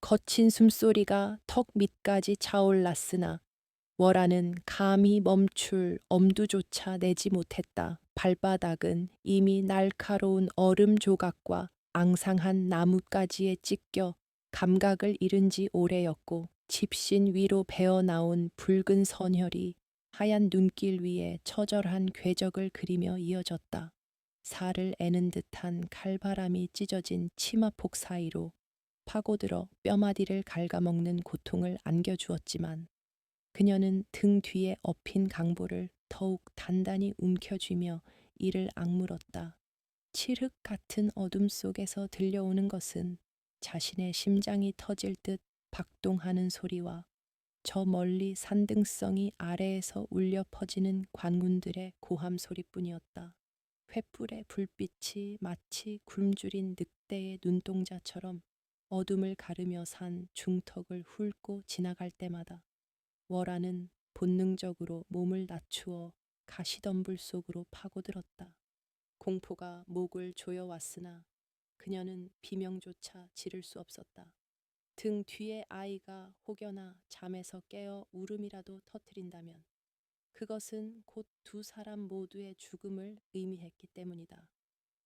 거친 숨소리가 턱 밑까지 차올랐으나 월아는 감히 멈출 엄두조차 내지 못했다. 발바닥은 이미 날카로운 얼음 조각과 앙상한 나뭇가지에 찢겨 감각을 잃은 지 오래였고 집신 위로 배어나온 붉은 선혈이 하얀 눈길 위에 처절한 궤적을 그리며 이어졌다. 살을 애는 듯한 칼바람이 찢어진 치마폭 사이로 파고들어 뼈마디를 갉아먹는 고통을 안겨주었지만 그녀는 등 뒤에 엎인 강보를 더욱 단단히 움켜쥐며 이를 악물었다. 칠흑 같은 어둠 속에서 들려오는 것은 자신의 심장이 터질 듯 박동하는 소리와 저 멀리 산등성이 아래에서 울려 퍼지는 관군들의 고함 소리뿐이었다. 횃불의 불빛이 마치 굶주린 늑대의 눈동자처럼 어둠을 가르며 산 중턱을 훑고 지나갈 때마다 월아는 본능적으로 몸을 낮추어 가시덤불 속으로 파고들었다. 공포가 목을 조여왔으나 그녀는 비명조차 지를 수 없었다. 등 뒤에 아이가 혹여나 잠에서 깨어 울음이라도 터뜨린다면 그것은 곧 두 사람 모두의 죽음을 의미했기 때문이다.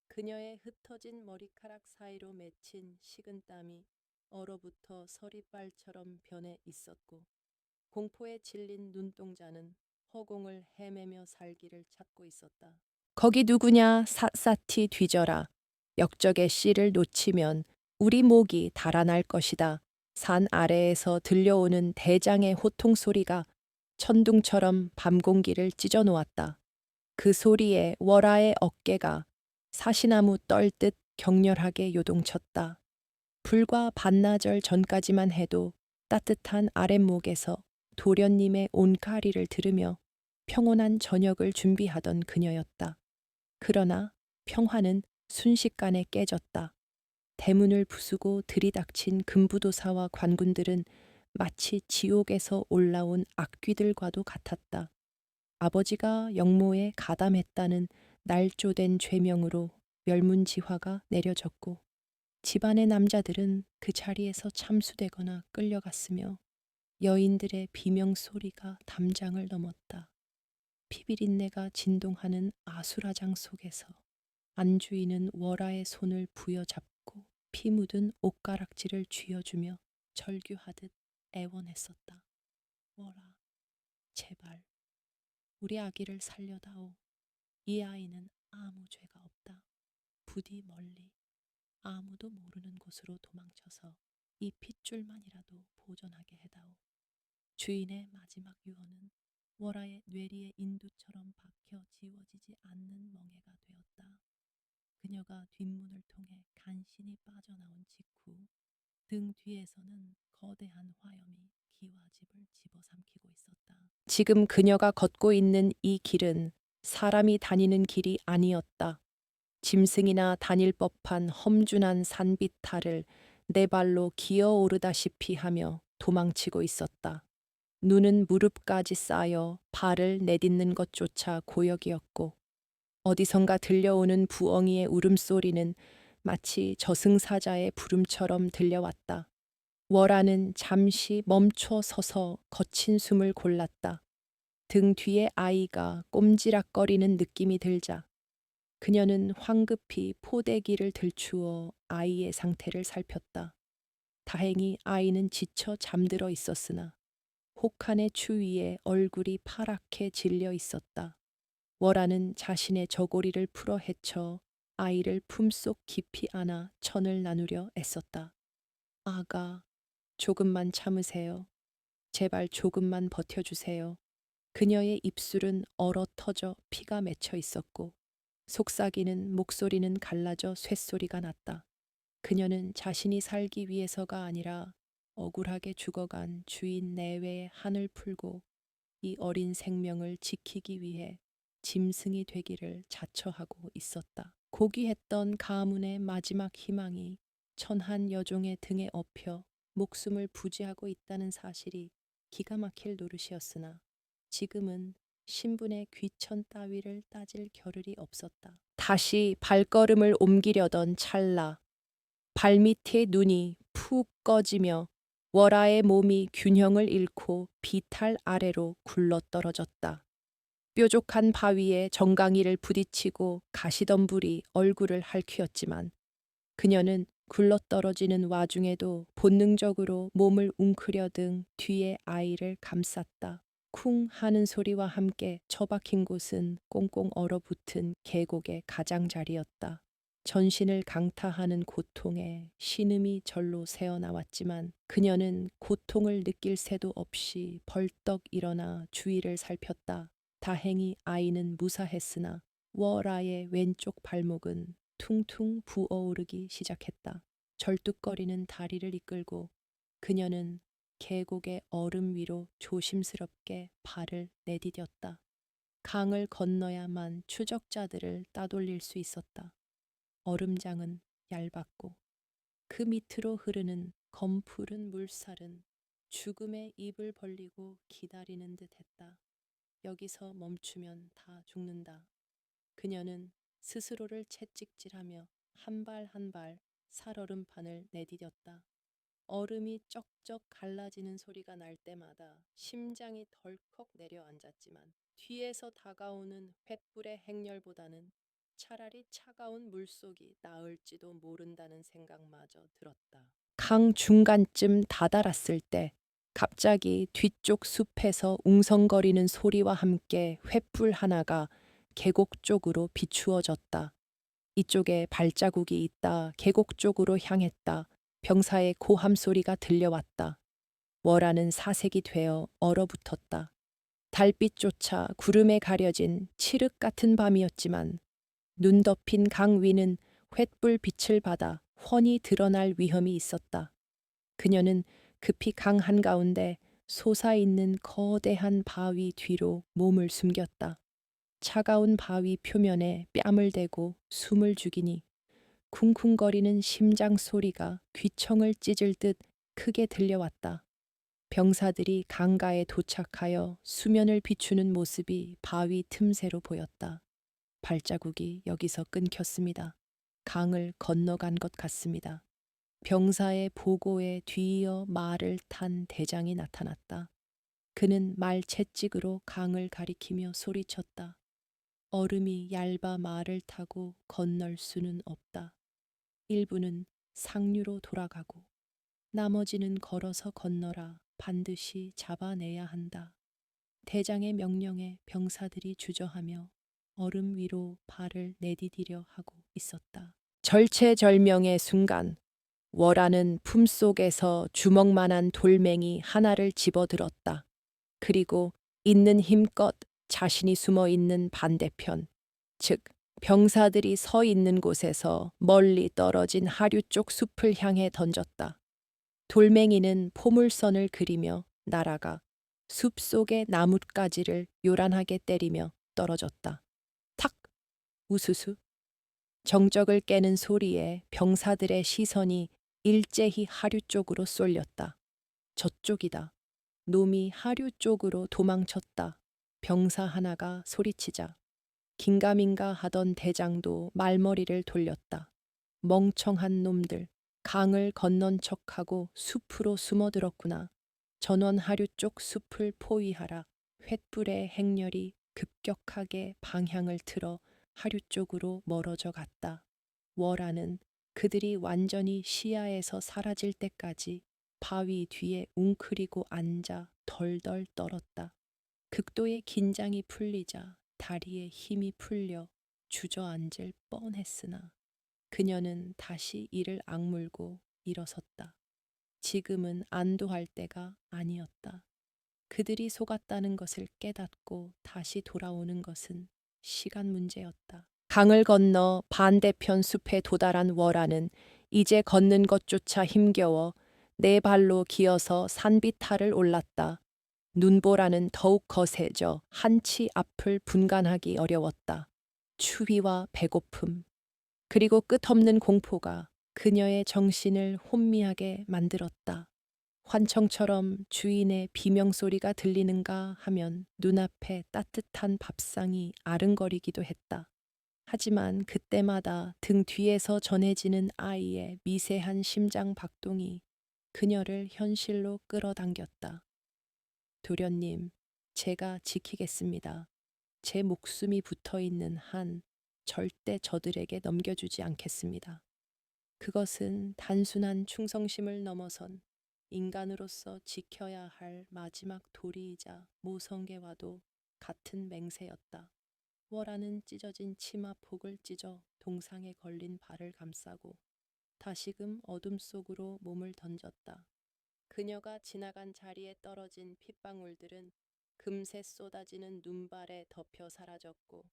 그녀의 흩어진 머리카락 사이로 맺힌 식은땀이 얼어붙어 서리빨처럼 변해 있었고 공포에 질린 눈동자는 허공을 헤매며 살기를 찾고 있었다. 거기 누구냐 샅샅이 뒤져라. 역적의 씨를 놓치면 우리 목이 달아날 것이다. 산 아래에서 들려오는 대장의 호통 소리가 천둥처럼 밤 공기를 찢어 놓았다. 그 소리에 월아의 어깨가 사시나무 떨듯 격렬하게 요동쳤다. 불과 반나절 전까지만 해도 따뜻한 아랫목에서 도련님의 온카리를 들으며 평온한 저녁을 준비하던 그녀였다. 그러나 평화는 순식간에 깨졌다. 대문을 부수고 들이닥친 금부도사와 관군들은 마치 지옥에서 올라온 악귀들과도 같았다. 아버지가 영모에 가담했다는 날조된 죄명으로 멸문지화가 내려졌고 집안의 남자들은 그 자리에서 참수되거나 끌려갔으며 여인들의 비명 소리가 담장을 넘었다. 피비린내가 진동하는 아수라장 속에서 안주인은 월아의 손을 부여잡고 피 묻은 옷가락질을 쥐어주며 절규하듯 애원했었다. 월아, 제발 우리 아기를 살려다오. 이 아이는 아무 죄가 없다. 부디 멀리 아무도 모르는 곳으로 도망쳐서 이 핏줄만이라도 보존하게 해다오. 주인의 마지막 유언은 월아의 뇌리의 인두처럼 박혀 지워지지 않는 멍해가 되었다. 그녀가 뒷문을 통해 간신히 빠져나온 직후 등 뒤에서는 거대한 화염이 기와집을 집어삼키고 있었다. 지금 그녀가 걷고 있는 이 길은 사람이 다니는 길이 아니었다. 짐승이나 다닐 법한 험준한 산비탈을 네 발로 기어오르다시피 하며 도망치고 있었다. 눈은 무릎까지 쌓여 발을 내딛는 것조차 고역이었고 어디선가 들려오는 부엉이의 울음소리는 마치 저승사자의 부름처럼 들려왔다. 월아는 잠시 멈춰 서서 거친 숨을 골랐다. 등 뒤에 아이가 꼼지락거리는 느낌이 들자 그녀는 황급히 포대기를 들추어 아이의 상태를 살폈다. 다행히 아이는 지쳐 잠들어 있었으나 혹한의 추위에 얼굴이 파랗게 질려 있었다. 월아는 자신의 저고리를 풀어 헤쳐 아이를 품속 깊이 안아 천을 나누려 애썼다. 아가, 조금만 참으세요. 제발 조금만 버텨주세요. 그녀의 입술은 얼어 터져 피가 맺혀 있었고 속삭이는 목소리는 갈라져 쇳소리가 났다. 그녀는 자신이 살기 위해서가 아니라 억울하게 죽어간 주인 내외의 한을 풀고 이 어린 생명을 지키기 위해 짐승이 되기를 자처하고 있었다. 고귀했던 가문의 마지막 희망이 천한 여종의 등에 엎여 목숨을 부지하고 있다는 사실이 기가 막힐 노릇이었으나 지금은 신분의 귀천 따위를 따질 겨를이 없었다. 다시 발걸음을 옮기려던 찰나 발밑의 눈이 푹 꺼지며 월아의 몸이 균형을 잃고 비탈 아래로 굴러떨어졌다. 뾰족한 바위에 정강이를 부딪히고 가시덤불이 얼굴을 핥히었지만 그녀는 굴러떨어지는 와중에도 본능적으로 몸을 웅크려등 뒤에 아이를 감쌌다. 쿵 하는 소리와 함께 처박힌 곳은 꽁꽁 얼어붙은 계곡의 가장자리였다. 전신을 강타하는 고통에 신음이 절로 새어나왔지만 그녀는 고통을 느낄 새도 없이 벌떡 일어나 주위를 살폈다. 다행히 아이는 무사했으나 워라의 왼쪽 발목은 퉁퉁 부어오르기 시작했다. 절뚝거리는 다리를 이끌고 그녀는 계곡의 얼음 위로 조심스럽게 발을 내디뎠다. 강을 건너야만 추적자들을 따돌릴 수 있었다. 얼음장은 얇았고 그 밑으로 흐르는 검푸른 물살은 죽음의 입을 벌리고 기다리는 듯했다. 여기서 멈추면 다 죽는다. 그녀는 스스로를 채찍질하며 한 발 한 발 살얼음판을 내디뎠다. 얼음이 쩍쩍 갈라지는 소리가 날 때마다 심장이 덜컥 내려앉았지만 뒤에서 다가오는 횃불의 행렬보다는 차라리 차가운 물속이 나을지도 모른다는 생각마저 들었다. 강 중간쯤 다다랐을 때 갑자기 뒤쪽 숲에서 웅성거리는 소리와 함께 횃불 하나가 계곡 쪽으로 비추어졌다. 이쪽에 발자국이 있다. 계곡 쪽으로 향했다. 병사의 고함 소리가 들려왔다. 월하는 사색이 되어 얼어붙었다. 달빛조차 구름에 가려진 칠흑 같은 밤이었지만 눈 덮인 강 위는 횃불 빛을 받아 훤히 드러날 위험이 있었다. 그녀는 급히 강 한가운데 솟아있는 거대한 바위 뒤로 몸을 숨겼다. 차가운 바위 표면에 뺨을 대고 숨을 죽이니 쿵쿵거리는 심장 소리가 귀청을 찢을 듯 크게 들려왔다. 병사들이 강가에 도착하여 수면을 비추는 모습이 바위 틈새로 보였다. 발자국이 여기서 끊겼습니다. 강을 건너간 것 같습니다. 병사의 보고에 뒤이어 말을 탄 대장이 나타났다. 그는 말 채찍으로 강을 가리키며 소리쳤다. 얼음이 얇아 말을 타고 건널 수는 없다. 일부는 상류로 돌아가고 나머지는 걸어서 건너라. 반드시 잡아내야 한다. 대장의 명령에 병사들이 주저하며 얼음 위로 발을 내디디려 하고 있었다. 절체절명의 순간 월하는 품속에서 주먹만한 돌멩이 하나를 집어들었다. 그리고 있는 힘껏 자신이 숨어 있는 반대편, 즉 병사들이 서 있는 곳에서 멀리 떨어진 하류 쪽 숲을 향해 던졌다. 돌멩이는 포물선을 그리며 날아가 숲 속의 나뭇가지를 요란하게 때리며 떨어졌다. 탁! 우수수. 정적을 깨는 소리에 병사들의 시선이 일제히 하류 쪽으로 쏠렸다. 저쪽이다. 놈이 하류 쪽으로 도망쳤다. 병사 하나가 소리치자 긴가민가 하던 대장도 말머리를 돌렸다. 멍청한 놈들, 강을 건넌 척하고 숲으로 숨어들었구나. 전원 하류 쪽 숲을 포위하라. 횃불의 행렬이 급격하게 방향을 틀어 하류 쪽으로 멀어져 갔다. 월하는 그들이 완전히 시야에서 사라질 때까지 바위 뒤에 웅크리고 앉아 덜덜 떨었다. 극도의 긴장이 풀리자 다리에 힘이 풀려 주저앉을 뻔했으나 그녀는 다시 이를 악물고 일어섰다. 지금은 안도할 때가 아니었다. 그들이 속았다는 것을 깨닫고 다시 돌아오는 것은 시간 문제였다. 강을 건너 반대편 숲에 도달한 월하는 이제 걷는 것조차 힘겨워 네 발로 기어서 산비탈을 올랐다. 눈보라는 더욱 거세져 한치 앞을 분간하기 어려웠다. 추위와 배고픔, 그리고 끝없는 공포가 그녀의 정신을 혼미하게 만들었다. 환청처럼 주인의 비명소리가 들리는가 하면 눈앞에 따뜻한 밥상이 아른거리기도 했다. 하지만 그때마다 등 뒤에서 전해지는 아이의 미세한 심장 박동이 그녀를 현실로 끌어당겼다. 도련님, 제가 지키겠습니다. 제 목숨이 붙어 있는 한 절대 저들에게 넘겨주지 않겠습니다. 그것은 단순한 충성심을 넘어선 인간으로서 지켜야 할 마지막 도리이자 모성애와도 같은 맹세였다. 워라는 찢어진 치마 폭을 찢어 동상에 걸린 발을 감싸고 다시금 어둠 속으로 몸을 던졌다. 그녀가 지나간 자리에 떨어진 핏방울들은 금세 쏟아지는 눈발에 덮여 사라졌고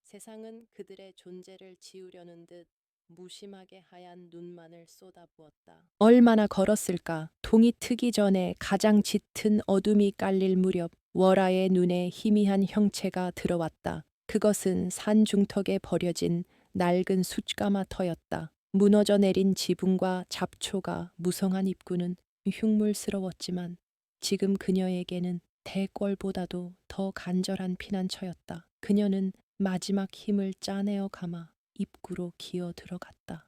세상은 그들의 존재를 지우려는 듯 무심하게 하얀 눈만을 쏟아부었다. 얼마나 걸었을까? 동이 트기 전에 가장 짙은 어둠이 깔릴 무렵 월아의 눈에 희미한 형체가 들어왔다. 그것은 산 중턱에 버려진 낡은 숯가마터였다. 무너져 내린 지붕과 잡초가 무성한 입구는 흉물스러웠지만 지금 그녀에게는 대궐보다도 더 간절한 피난처였다. 그녀는 마지막 힘을 짜내어 감아 입구로 기어 들어갔다.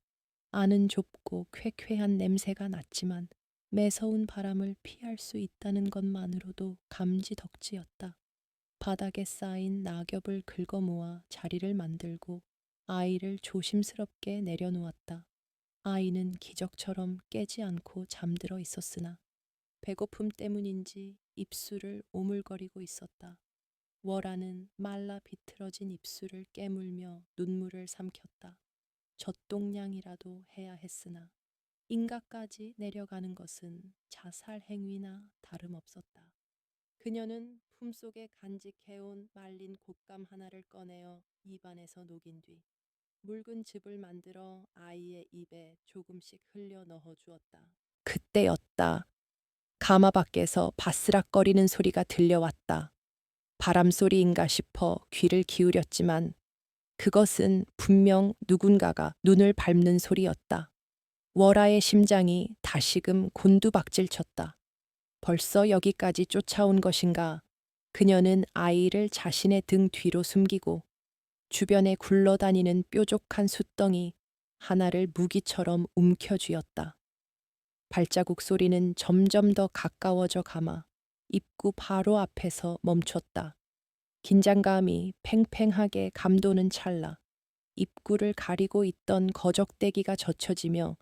안은 좁고 쾌쾌한 냄새가 났지만 매서운 바람을 피할 수 있다는 것만으로도 감지덕지였다. 바닥에 쌓인 낙엽을 긁어모아 자리를 만들고 아이를 조심스럽게 내려놓았다. 아이는 기적처럼 깨지 않고 잠들어 있었으나 배고픔 때문인지 입술을 오물거리고 있었다. 월아는 말라 비틀어진 입술을 깨물며 눈물을 삼켰다. 젖동량이라도 해야 했으나 인가까지 내려가는 것은 자살 행위나 다름없었다. 그녀는 품속에 간직해온 말린 곶감 하나를 꺼내어 입안에서 녹인 뒤 묽은 즙을 만들어 아이의 입에 조금씩 흘려 넣어 주었다. 그때였다. 가마 밖에서 바스락거리는 소리가 들려왔다. 바람소리인가 싶어 귀를 기울였지만 그것은 분명 누군가가 눈을 밟는 소리였다. 월아의 심장이 다시금 곤두박질 쳤다. 벌써 여기까지 쫓아온 것인가? 그녀는 아이를 자신의 등 뒤로 숨기고 주변에 굴러다니는 뾰족한 숫덩이 하나를 무기처럼 움켜쥐었다. 발자국 소리는 점점 더 가까워져 가마 입구 바로 앞에서 멈췄다. 긴장감이 팽팽하게 감도는 찰나 입구를 가리고 있던 거적대기가 젖혀지며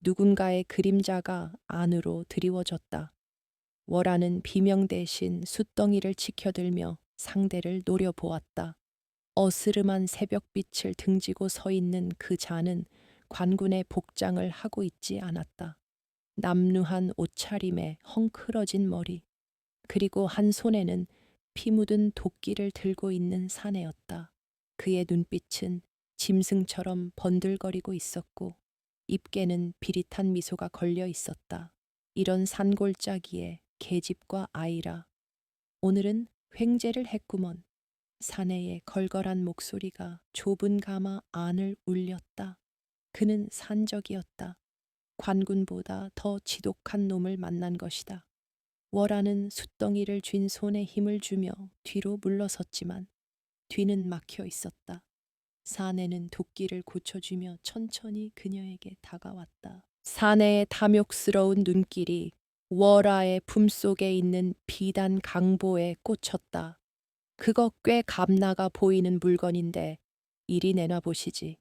누군가의 그림자가 안으로 드리워졌다. 월아는 비명 대신 숫덩이를 치켜들며 상대를 노려보았다. 어스름한 새벽빛을 등지고 서 있는 그 자는 관군의 복장을 하고 있지 않았다. 남루한 옷차림에 헝클어진 머리, 그리고 한 손에는 피 묻은 도끼를 들고 있는 사내였다. 그의 눈빛은 짐승처럼 번들거리고 있었고 입게는 비릿한 미소가 걸려 있었다. 이런 산골짜기에 계집과 아이라. 오늘은 횡재를 했구먼. 사내의 걸걸한 목소리가 좁은 가마 안을 울렸다. 그는 산적이었다. 관군보다 더 지독한 놈을 만난 것이다. 월아는 숫덩이를 쥔 손에 힘을 주며 뒤로 물러섰지만 뒤는 막혀 있었다. 사내는 도끼를 고쳐주며 천천히 그녀에게 다가왔다. 사내의 탐욕스러운 눈길이 월아의 품속에 있는 비단 강보에 꽂혔다. 그거 꽤 값나가 보이는 물건인데 이리 내놔 보시지.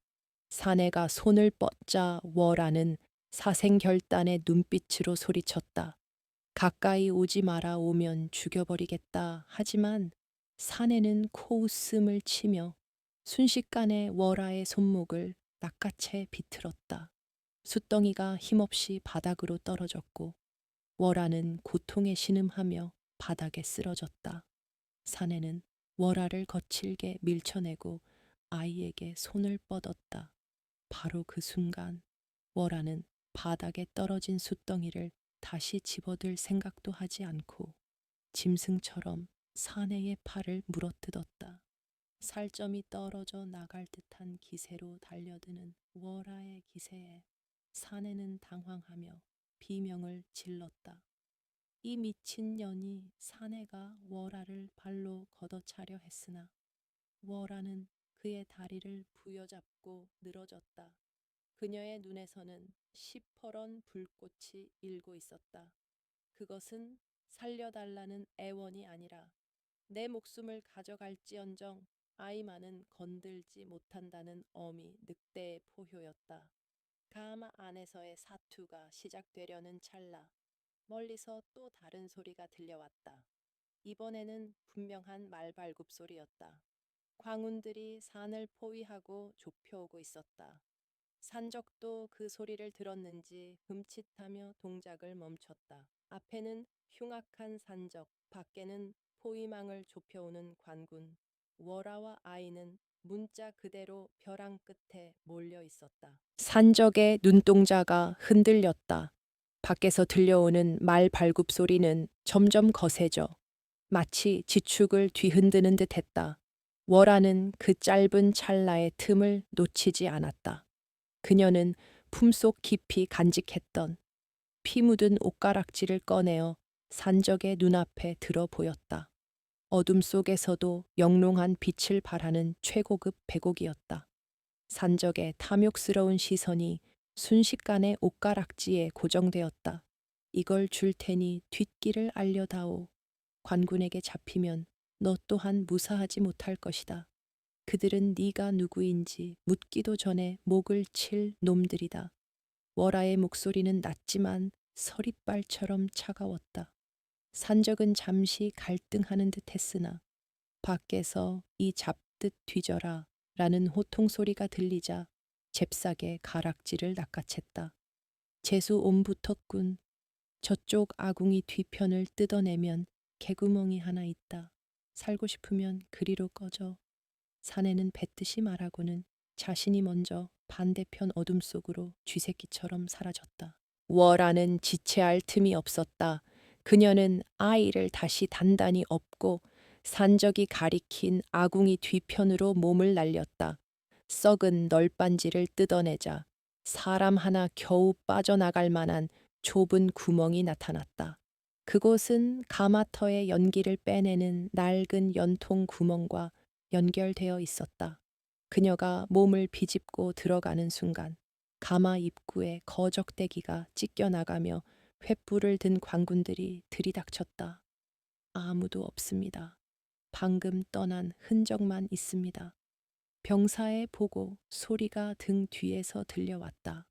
사내가 손을 뻗자 월아는 사생결단의 눈빛으로 소리쳤다. 가까이 오지 마라 오면 죽여버리겠다. 하지만 사내는 코웃음을 치며 순식간에 월아의 손목을 낚아채 비틀었다. 숫덩이가 힘없이 바닥으로 떨어졌고 월아는 고통에 신음하며 바닥에 쓰러졌다. 사내는 월아를 거칠게 밀쳐내고 아이에게 손을 뻗었다. 바로 그 순간 월아는 바닥에 떨어진 숫덩이를 다시 집어들 생각도 하지 않고 짐승처럼 사내의 팔을 물어뜯었다. 살점이 떨어져 나갈 듯한 기세로 달려드는 월아의 기세에 사내는 당황하며 비명을 질렀다. 이 미친 년이 사내가 월아를 발로 걷어차려 했으나 월아는 그의 다리를 부여잡고 늘어졌다. 그녀의 눈에서는 시퍼런 불꽃이 일고 있었다. 그것은 살려달라는 애원이 아니라 내 목숨을 가져갈지언정 아이만은 건들지 못한다는 어미 늑대의 포효였다. 가마 안에서의 사투가 시작되려는 찰나 멀리서 또 다른 소리가 들려왔다. 이번에는 분명한 말발굽 소리였다. 광운들이 산을 포위하고 좁혀오고 있었다. 산적도 그 소리를 들었는지 흠칫하며 동작을 멈췄다. 앞에는 흉악한 산적, 밖에는 포위망을 좁혀오는 관군. 월아와 아이는 문자 그대로 벼랑 끝에 몰려 있었다. 산적의 눈동자가 흔들렸다. 밖에서 들려오는 말 발굽 소리는 점점 거세져 마치 지축을 뒤흔드는 듯 했다. 월아는 그 짧은 찰나의 틈을 놓치지 않았다. 그녀는 품속 깊이 간직했던 피 묻은 옷가락지를 꺼내어 산적의 눈앞에 들어 보였다. 어둠 속에서도 영롱한 빛을 발하는 최고급 백옥이었다. 산적의 탐욕스러운 시선이 순식간에 옷가락지에 고정되었다. 이걸 줄 테니 뒷길을 알려다오. 관군에게 잡히면 너 또한 무사하지 못할 것이다. 그들은 네가 누구인지 묻기도 전에 목을 칠 놈들이다. 월아의 목소리는 낮지만 서리발처럼 차가웠다. 산적은 잠시 갈등하는 듯 했으나 밖에서 이 잡듯 뒤져라 라는 호통 소리가 들리자 잽싸게 가락지를 낚아챘다. 재수 옴붙었군. 저쪽 아궁이 뒤편을 뜯어내면 개구멍이 하나 있다. 살고 싶으면 그리로 꺼져. 사내는 뱉듯이 말하고는 자신이 먼저 반대편 어둠 속으로 쥐새끼처럼 사라졌다. 월아는 지체할 틈이 없었다. 그녀는 아이를 다시 단단히 업고 산적이 가리킨 아궁이 뒤편으로 몸을 날렸다. 썩은 널빤지를 뜯어내자 사람 하나 겨우 빠져나갈 만한 좁은 구멍이 나타났다. 그곳은 가마터의 연기를 빼내는 낡은 연통 구멍과 연결되어 있었다. 그녀가 몸을 비집고 들어가는 순간 가마 입구에 거적대기가 찢겨나가며 횃불을 든 관군들이 들이닥쳤다. 아무도 없습니다. 방금 떠난 흔적만 있습니다. 병사의 보고 소리가 등 뒤에서 들려왔다.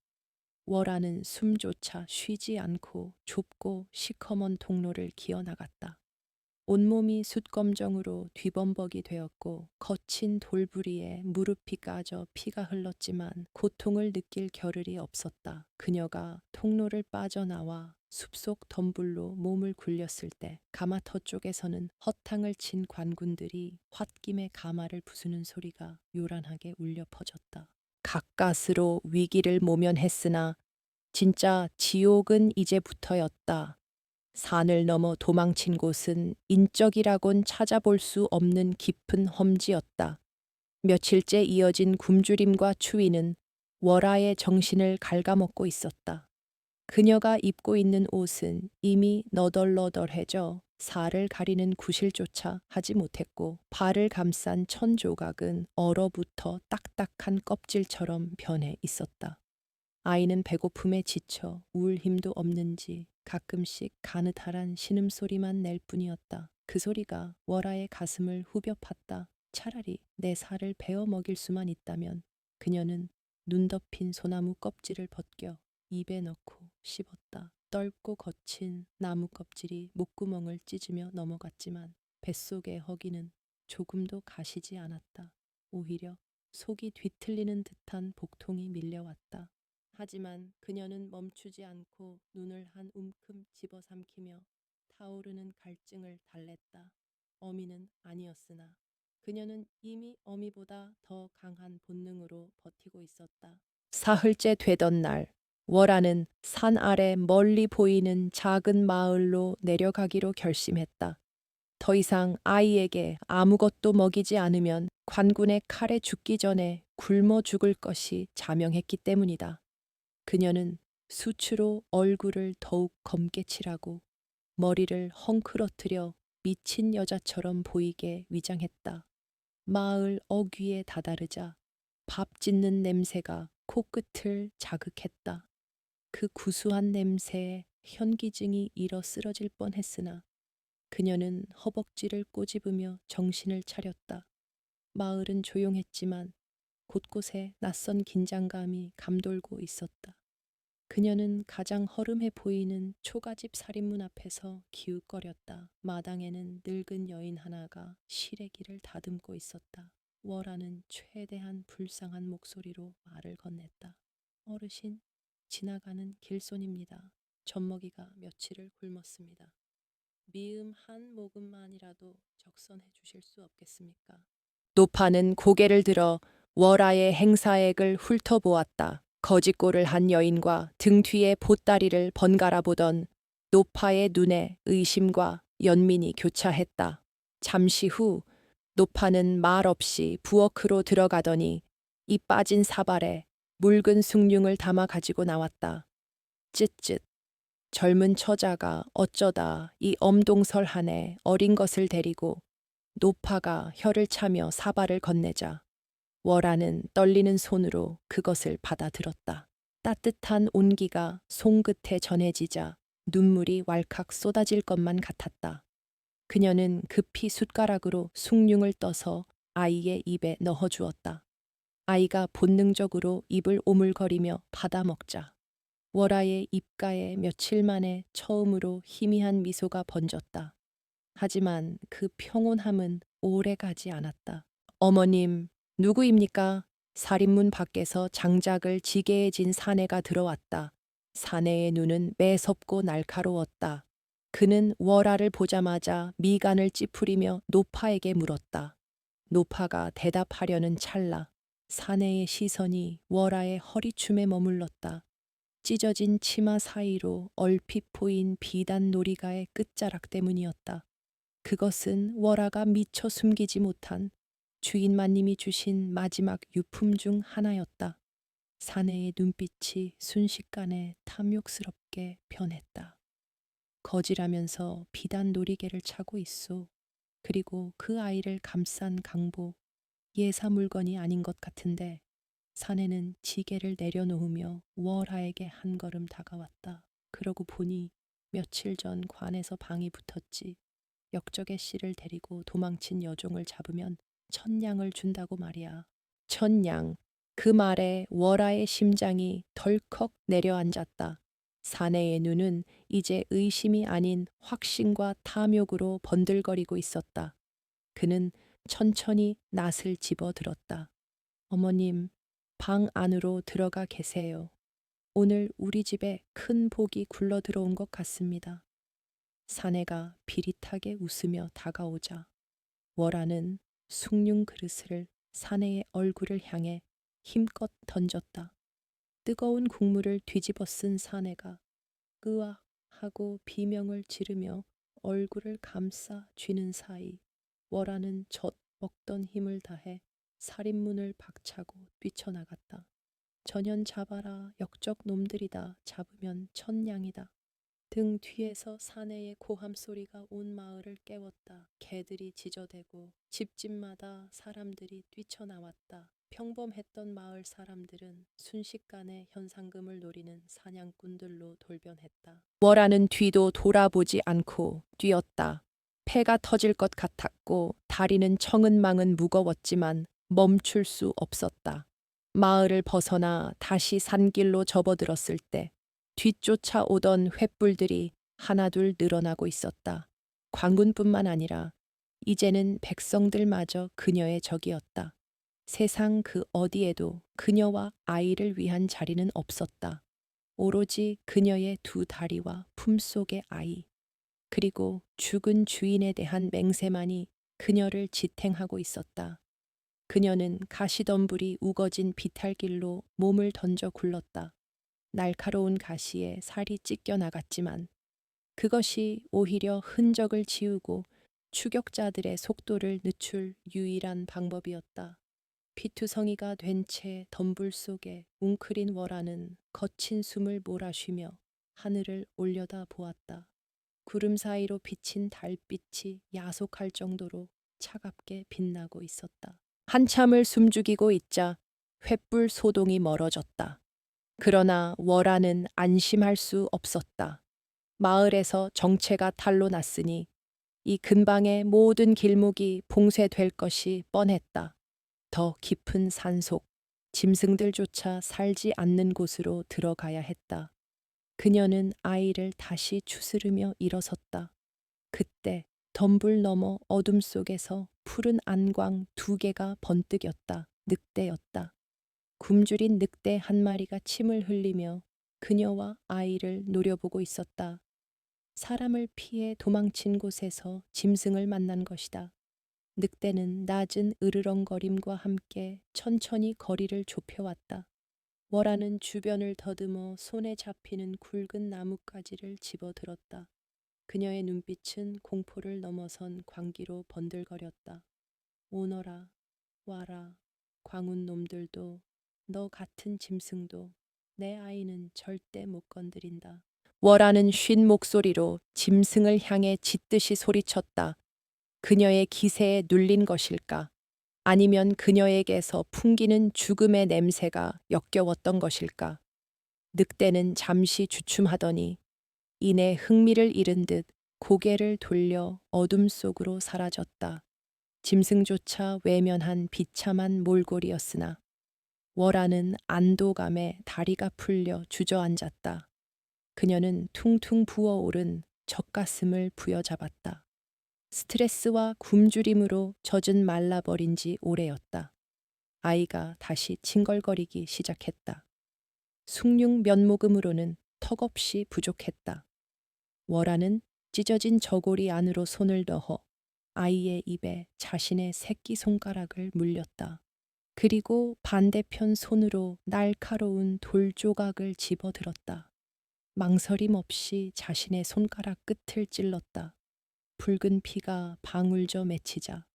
월아는 숨조차 쉬지 않고 좁고 시커먼 통로를 기어나갔다. 온몸이 숯검정으로 뒤범벅이 되었고 거친 돌부리에 무릎이 까져 피가 흘렀지만 고통을 느낄 겨를이 없었다. 그녀가 통로를 빠져나와 숲속 덤불로 몸을 굴렸을 때 가마터 쪽에서는 허탕을 친 관군들이 홧김에 가마를 부수는 소리가 요란하게 울려 퍼졌다. 가까스로 위기를 모면했으나 진짜 지옥은 이제부터였다. 산을 넘어 도망친 곳은 인적이라곤 찾아볼 수 없는 깊은 험지였다. 며칠째 이어진 굶주림과 추위는 월아의 정신을 갉아먹고 있었다. 그녀가 입고 있는 옷은 이미 너덜너덜해져 살을 가리는 구실조차 하지 못했고 발을 감싼 천조각은 얼어붙어 딱딱한 껍질처럼 변해 있었다. 아이는 배고픔에 지쳐 울 힘도 없는지 가끔씩 가느다란 신음소리만 낼 뿐이었다. 그 소리가 월아의 가슴을 후벼 팠다. 차라리 내 살을 베어 먹일 수만 있다면 그녀는 눈 덮인 소나무 껍질을 벗겨 입에 넣고 씹었다. 떫고 거친 나무 껍질이 목구멍을 찢으며 넘어갔지만 뱃속의 허기는 조금도 가시지 않았다. 오히려 속이 뒤틀리는 듯한 복통이 밀려왔다. 하지만 그녀는 멈추지 않고 눈을 한 움큼 집어삼키며 타오르는 갈증을 달랬다. 어미는 아니었으나 그녀는 이미 어미보다 더 강한 본능으로 버티고 있었다. 사흘째 되던 날, 월아는 산 아래 멀리 보이는 작은 마을로 내려가기로 결심했다. 더 이상 아이에게 아무것도 먹이지 않으면 관군의 칼에 죽기 전에 굶어 죽을 것이 자명했기 때문이다. 그녀는 수치로 얼굴을 더욱 검게 칠하고 머리를 헝클어뜨려 미친 여자처럼 보이게 위장했다. 마을 어귀에 다다르자 밥 짓는 냄새가 코끝을 자극했다. 그 구수한 냄새에 현기증이 일어 쓰러질 뻔했으나 그녀는 허벅지를 꼬집으며 정신을 차렸다. 마을은 조용했지만 곳곳에 낯선 긴장감이 감돌고 있었다. 그녀는 가장 허름해 보이는 초가집 살인문 앞에서 기웃거렸다. 마당에는 늙은 여인 하나가 시래기를 다듬고 있었다. 월하는 최대한 불쌍한 목소리로 말을 건넸다. 어르신, 지나가는 길손입니다. 젖먹이가 며칠을 굶었습니다. 미음 한 모금만이라도 적선해 주실 수 없겠습니까? 노파는 고개를 들어 월하의 행사액을 훑어보았다. 거짓골을 한 여인과 등 뒤에 보따리를 번갈아 보던 노파의 눈에 의심과 연민이 교차했다. 잠시 후 노파는 말 없이 부엌으로 들어가더니 이 빠진 사발에 묽은 숭늉을 담아 가지고 나왔다. 쯧쯧. 젊은 처자가 어쩌다 이 엄동설한에 어린 것을 데리고 노파가 혀를 차며 사발을 건네자 월하는 떨리는 손으로 그것을 받아들었다. 따뜻한 온기가 손끝에 전해지자 눈물이 왈칵 쏟아질 것만 같았다. 그녀는 급히 숟가락으로 숭늉을 떠서 아이의 입에 넣어주었다. 아이가 본능적으로 입을 오물거리며 받아먹자 월하의 입가에 며칠 만에 처음으로 희미한 미소가 번졌다. 하지만 그 평온함은 오래 가지 않았다. 어머님, 누구입니까? 살인문 밖에서 장작을 지게에 진 사내가 들어왔다. 사내의 눈은 매섭고 날카로웠다. 그는 월하를 보자마자 미간을 찌푸리며 노파에게 물었다. 노파가 대답하려는 찰나 사내의 시선이 월하의 허리춤에 머물렀다. 찢어진 치마 사이로 얼핏 보인 비단 놀이가의 끝자락 때문이었다. 그것은 월하가 미처 숨기지 못한 주인마님이 주신 마지막 유품 중 하나였다. 사내의 눈빛이 순식간에 탐욕스럽게 변했다. 거지라면서 비단 놀이개를 차고 있소. 그리고 그 아이를 감싼 강보, 예사 물건이 아닌 것 같은데 사내는 지게를 내려놓으며 월하에게 한 걸음 다가왔다. 그러고 보니 며칠 전 관에서 방이 붙었지. 역적의 씨를 데리고 도망친 여종을 잡으면 1,000냥을 준다고 말이야. 1,000냥. 그 말에 월하의 심장이 덜컥 내려앉았다. 사내의 눈은 이제 의심이 아닌 확신과 탐욕으로 번들거리고 있었다. 그는 천천히 낫을 집어들었다. 어머님, 방 안으로 들어가 계세요. 오늘 우리 집에 큰 복이 굴러 들어온 것 같습니다. 사내가 비릿하게 웃으며 다가오자 월하는 숭늉 그릇을 사내의 얼굴을 향해 힘껏 던졌다. 뜨거운 국물을 뒤집어 쓴 사내가 으악 하고 비명을 지르며 얼굴을 감싸 쥐는 사이 월하는 젖 먹던 힘을 다해 살인문을 박차고 뛰쳐나갔다. 전연 잡아라, 역적 놈들이다. 잡으면 1,000냥이다. 등 뒤에서 사내의 고함 소리가 온 마을을 깨웠다. 개들이 짖어대고 집집마다 사람들이 뛰쳐나왔다. 평범했던 마을 사람들은 순식간에 현상금을 노리는 사냥꾼들로 돌변했다. 월하는 뒤도 돌아보지 않고 뛰었다. 폐가 터질 것 같았고 다리는 청은망은 무거웠지만 멈출 수 없었다. 마을을 벗어나 다시 산길로 접어들었을 때 뒤쫓아 오던 횃불들이 하나둘 늘어나고 있었다. 관군뿐만 아니라 이제는 백성들마저 그녀의 적이었다. 세상 그 어디에도 그녀와 아이를 위한 자리는 없었다. 오로지 그녀의 두 다리와 품속의 아이, 그리고 죽은 주인에 대한 맹세만이 그녀를 지탱하고 있었다. 그녀는 가시덤불이 우거진 비탈길로 몸을 던져 굴렀다. 날카로운 가시에 살이 찢겨 나갔지만 그것이 오히려 흔적을 지우고 추격자들의 속도를 늦출 유일한 방법이었다. 피투성이가 된 채 덤불 속에 웅크린 월하는 거친 숨을 몰아쉬며 하늘을 올려다 보았다. 구름 사이로 비친 달빛이 야속할 정도로 차갑게 빛나고 있었다. 한참을 숨죽이고 있자 횃불 소동이 멀어졌다. 그러나 월아는 안심할 수 없었다. 마을에서 정체가 탄로 났으니 이 근방의 모든 길목이 봉쇄될 것이 뻔했다. 더 깊은 산속, 짐승들조차 살지 않는 곳으로 들어가야 했다. 그녀는 아이를 다시 추스르며 일어섰다. 그때 덤불 너머 어둠 속에서 푸른 안광 두 개가 번뜩였다. 늑대였다. 굶주린 늑대 한 마리가 침을 흘리며 그녀와 아이를 노려보고 있었다. 사람을 피해 도망친 곳에서 짐승을 만난 것이다. 늑대는 낮은 으르렁거림과 함께 천천히 거리를 좁혀왔다. 월아는 주변을 더듬어 손에 잡히는 굵은 나뭇가지를 집어들었다. 그녀의 눈빛은 공포를 넘어선 광기로 번들거렸다. 오너라, 와라, 광운 놈들도, 너 같은 짐승도 내 아이는 절대 못 건드린다. 월아는 쉰 목소리로 짐승을 향해 짖듯이 소리쳤다. 그녀의 기세에 눌린 것일까? 아니면 그녀에게서 풍기는 죽음의 냄새가 역겨웠던 것일까? 늑대는 잠시 주춤하더니 이내 흥미를 잃은 듯 고개를 돌려 어둠 속으로 사라졌다. 짐승조차 외면한 비참한 몰골이었으나 월아는 안도감에 다리가 풀려 주저앉았다. 그녀는 퉁퉁 부어오른 젖가슴을 부여잡았다. 스트레스와 굶주림으로 젖은 말라버린 지 오래였다. 아이가 다시 칭걸거리기 시작했다. 숭늉 면목음으로는 턱없이 부족했다. 월아는 찢어진 저고리 안으로 손을 넣어 아이의 입에 자신의 새끼손가락을 물렸다. 그리고 반대편 손으로 날카로운 돌 조각을 집어들었다. 망설임 없이 자신의 손가락 끝을 찔렀다. 붉은 피가 방울져 맺히자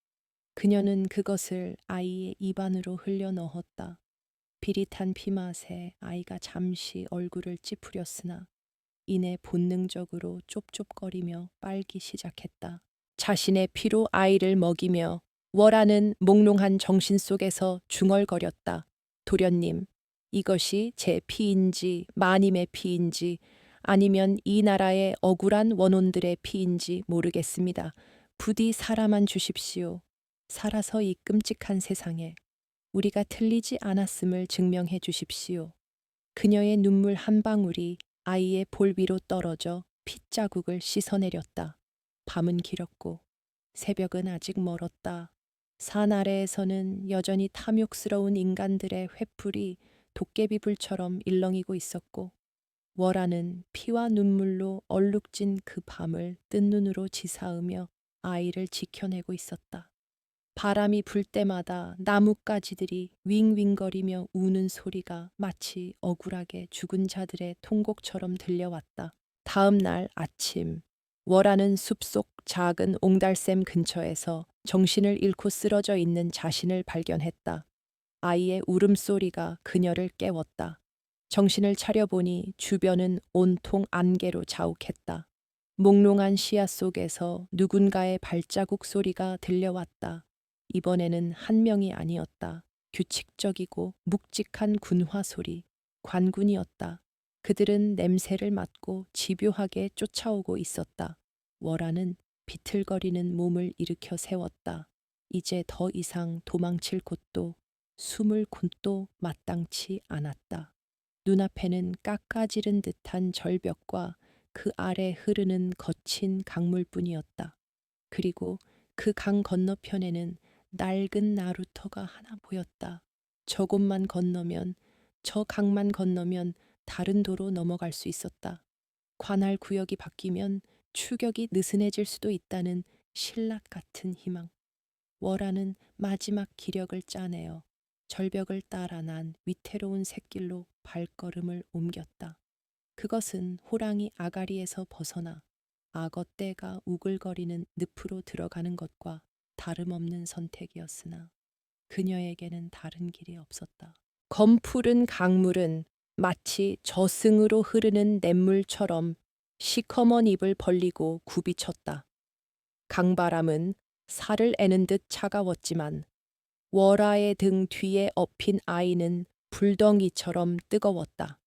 그녀는 그것을 아이의 입 안으로 흘려 넣었다. 비릿한 피맛에 아이가 잠시 얼굴을 찌푸렸으나 이내 본능적으로 쩝쩝거리며 빨기 시작했다. 자신의 피로 아이를 먹이며 월아는 몽롱한 정신 속에서 중얼거렸다. 도련님, 이것이 제 피인지 마님의 피인지 아니면 이 나라의 억울한 원혼들의 피인지 모르겠습니다. 부디 살아만 주십시오. 살아서 이 끔찍한 세상에 우리가 틀리지 않았음을 증명해 주십시오. 그녀의 눈물 한 방울이 아이의 볼 위로 떨어져 핏자국을 씻어내렸다. 밤은 길었고 새벽은 아직 멀었다. 산 아래에서는 여전히 탐욕스러운 인간들의 횃불이 도깨비불처럼 일렁이고 있었고 월아는 피와 눈물로 얼룩진 그 밤을 뜬 눈으로 지사으며 아이를 지켜내고 있었다. 바람이 불 때마다 나뭇가지들이 윙윙거리며 우는 소리가 마치 억울하게 죽은 자들의 통곡처럼 들려왔다. 다음 날 아침, 월아는 숲속 작은 옹달샘 근처에서 정신을 잃고 쓰러져 있는 자신을 발견했다. 아이의 울음소리가 그녀를 깨웠다. 정신을 차려보니 주변은 온통 안개로 자욱했다. 몽롱한 시야 속에서 누군가의 발자국 소리가 들려왔다. 이번에는 한 명이 아니었다. 규칙적이고 묵직한 군화 소리, 관군이었다. 그들은 냄새를 맡고 집요하게 쫓아오고 있었다. 월아는 비틀거리는 몸을 일으켜 세웠다. 이제 더 이상 도망칠 곳도 숨을 곳도 마땅치 않았다. 눈앞에는 깎아지른 듯한 절벽과 그 아래 흐르는 거친 강물뿐이었다. 그리고 그 강 건너편에는 낡은 나루터가 하나 보였다. 저곳만 건너면, 저 강만 건너면 다른 도로 넘어갈 수 있었다. 관할 구역이 바뀌면 추격이 느슨해질 수도 있다는 신락 같은 희망. 월아는 마지막 기력을 짜내어 절벽을 따라 난 위태로운 샛길로 발걸음을 옮겼다. 그것은 호랑이 아가리에서 벗어나 악어떼가 우글거리는 늪으로 들어가는 것과 다름없는 선택이었으나 그녀에게는 다른 길이 없었다. 검푸른 강물은 마치 저승으로 흐르는 냇물처럼 시커먼 입을 벌리고 굽이쳤다. 강바람은 살을 애는 듯 차가웠지만 월아의 등 뒤에 엎인 아이는 불덩이처럼 뜨거웠다.